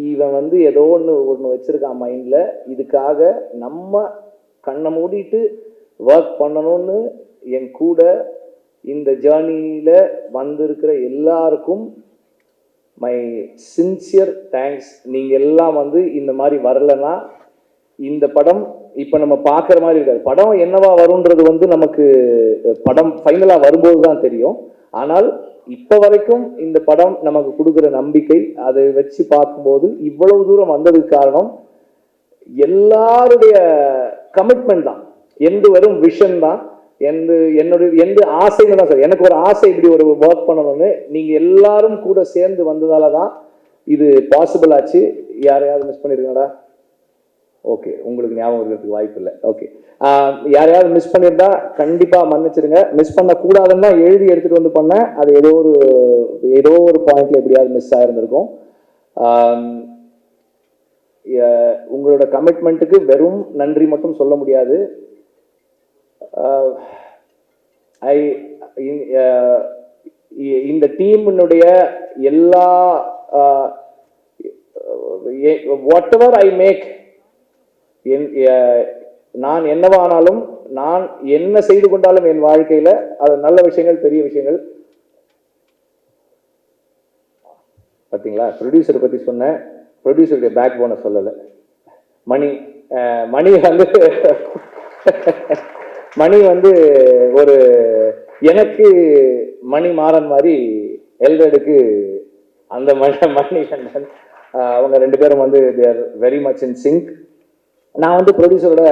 இவன் வந்து ஏதோ ஒன்று வச்சிருக்கான் மைண்டில், இதுக்காக நம்ம கண்ணை மூடிட்டு ஒர்க் பண்ணணும்னு என் கூட இந்த ஜேர்னியில் வந்திருக்கிற எல்லாருக்கும் மை சின்சியர் தேங்க்ஸ். நீங்கள் எல்லாம் வந்து இந்த மாதிரி வரலைன்னா இந்த படம் இப்போ நம்ம பார்க்குற மாதிரி இருக்காது. படம் என்னவா வரும்ன்றது வந்து நமக்கு படம் ஃபைனலாக வரும்போது தான் தெரியும். ஆனால் இப்போ வரைக்கும் இந்த படம் நமக்கு கொடுக்குற நம்பிக்கை, அதை வச்சு பார்க்கும்போது இவ்வளவு தூரம் வந்ததுக்கு காரணம் எல்லாருடைய கமிட்மெண்ட் தான். எந்த வெறும் விஷன் தான், எந்த ஆசைன்னு தான் சார். எனக்கு ஒரு ஆசை இப்படி ஒரு ஒர்க் பண்ணணும்னு, நீங்கள் எல்லாரும் கூட சேர்ந்து வந்ததால தான் இது பாசிபிள் ஆச்சு. யாரையாவது மிஸ் பண்ணியிருக்கீங்களா? ஓகே, உங்களுக்கு ஞாபகம் இருக்கிறதுக்கு வாய்ப்பு இல்லை. ஓகே, யாரையாவது மிஸ் பண்ணியிருந்தா கண்டிப்பாக மன்னிச்சிருங்க. மிஸ் பண்ணக்கூடாதுன்னு தான் எழுதி எடுத்துகிட்டு வந்து பண்ணேன். அது ஏதோ ஒரு பாயிண்ட்ல எப்படியாவது மிஸ் ஆகிருந்திருக்கும். உங்களோட கமிட்மெண்ட்டுக்கு வெறும் நன்றி மட்டும் சொல்ல முடியாது. இந்த டீமினுடைய எல்லா வாட் எவர் ஐ மேக், நான் என்னவானாலும், நான் என்ன செய்து கொண்டாலும் என் வாழ்க்கையில அது நல்ல விஷயங்கள், பெரிய விஷயங்கள். பார்த்தீங்களா, ப்ரொடியூசரை பற்றி சொன்னேன், ப்ரொடியூசருடைய பேக் போனை சொல்லலை. மணி வந்து ஒரு எனக்கு மணி மாறன் மாதிரி, எல்ரெடுக்கு அந்த மணி கண்டன், அவங்க ரெண்டு பேரும் வந்து they are very much in sink. நான் வந்து ப்ரொடியூசரோட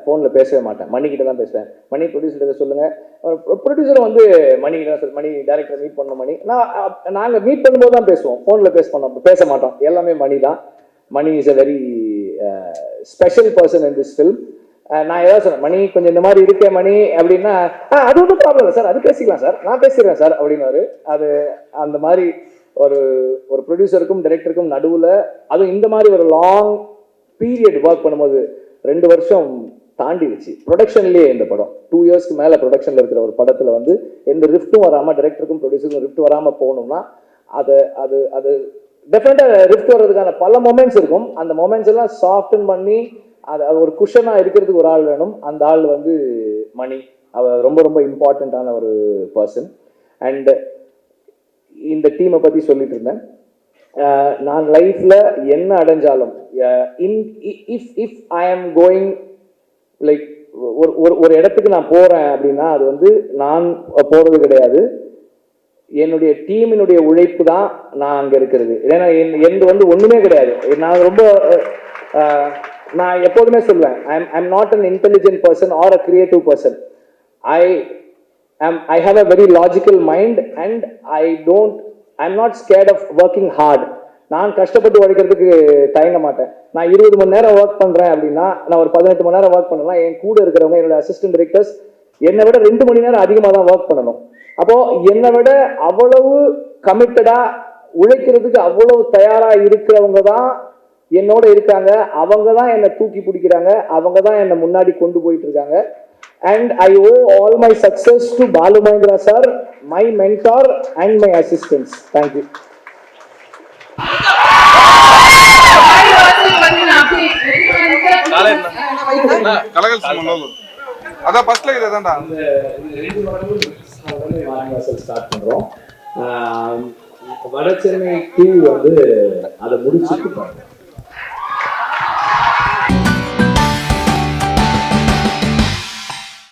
ஃபோனில் பேசவே மாட்டேன், மணிக்கிட்ட தான் பேசுவேன். மணி ப்ரொடியூசர் சொல்லுங்கள், ப்ரொடியூசரும் வந்து மணிக்கிட்ட தான் மணி டேரக்டரை மீட் பண்ண மணி, நாங்கள் மீட் பண்ணும்போது தான் பேசுவோம், ஃபோனில் பேச மாட்டோம். எல்லாமே மணி தான். Mani is a very special person in this film. நான் ஏதாவது சொன்னேன், மணி கொஞ்சம் இந்த மாதிரி இருக்கேன் மணி அப்படின்னா, அது ஒன்றும் ப்ராப்ளம் இல்லை சார், அது பேசிக்கலாம் சார், நான் பேசிடுறேன் சார் அப்படின்னாரு. அது அந்த மாதிரி ஒரு ப்ரொடியூசருக்கும் டைரக்டருக்கும் நடுவில், அதுவும் இந்த மாதிரி ஒரு லாங் பீரியட் ஒர்க் பண்ணும்போது 2 வருஷம் தாண்டிடுச்சு ப்ரொடக்ஷன்லேயே. இந்த படம் 2 இயர்ஸ்க்கு மேலே ப்ரொடக்ஷனில் இருக்கிற ஒரு படத்தில் வந்து எந்த ரிஃப்ட்டும் வராமல், டைரக்டருக்கும் ப்ரொடியூசருக்கும் ரிஃப்ட் வராமல் போகணும்னா அது டெஃபினட்டாக ரிஃப்ட் வர்றதுக்கான பல மொமெண்ட்ஸ் இருக்கும். அந்த மொமெண்ட்ஸ் எல்லாம் சாஃப்டன் பண்ணி அது ஒரு குஷனாக இருக்கிறதுக்கு ஒரு ஆள் வேணும். அந்த ஆள் வந்து மணி. அவர் ரொம்ப ரொம்ப இம்பார்ட்டண்ட்டான ஒரு பர்சன். அண்ட் இந்த டீமை பற்றி சொல்லிட்டு இருந்தேன். நான் லைஃப்ல என்ன அடைஞ்சாலும், if I am going like ஒரு இடத்துக்கு நான் போறேன் அப்படின்னா, அது வந்து நான் போறது கிடையாது, என்னுடைய டீமினுடைய உழைப்பு தான் நான் அங்க இருக்கிறது. ஏன்னா எந்த வந்து ஒண்ணுமே கிடையாது. நான் ரொம்ப நான் எப்போதுமே சொல்லுவேன், I am not an intelligent person or a creative person. I have a very logical mind and I'm not scared of working hard. நான் கஷ்டப்பட்டு உழைக்கிறதுக்கு தயங்க மாட்டேன். நான் 20 மணி நேரம் ஒர்க் பண்றேன் அப்படின்னா, நான் ஒரு 18 மணி நேரம் ஒர்க் பண்ணலாம். என் கூட இருக்கிறவங்க, என்னோட அசிஸ்டன்ட் டைரக்டர்ஸ் என்னை விட 2 மணி நேரம் அதிகமாக தான் ஒர்க் பண்ணணும். அப்போ என்னை விட அவ்வளவு கமிட்டடா உழைக்கிறதுக்கு அவ்வளவு தயாரா இருக்கிறவங்க தான் என்னோட இருக்காங்க. அவங்க தான் என்னை தூக்கி பிடிக்கிறாங்க, அவங்க தான் என்னை முன்னாடி கொண்டு போயிட்டு இருக்காங்க. And I owe all my success to Balu Mahendra sir, my mentor and my assistants. Thank you. கலகல் சம்பந்தம் அதான் ஃபர்ஸ்ட்ல இதேதான்டா. இந்த 2 வாரங்கள் ஸ்டார்ட் பண்றோம். வடசென்னை 2 வந்து அதை முடிச்சுட்டு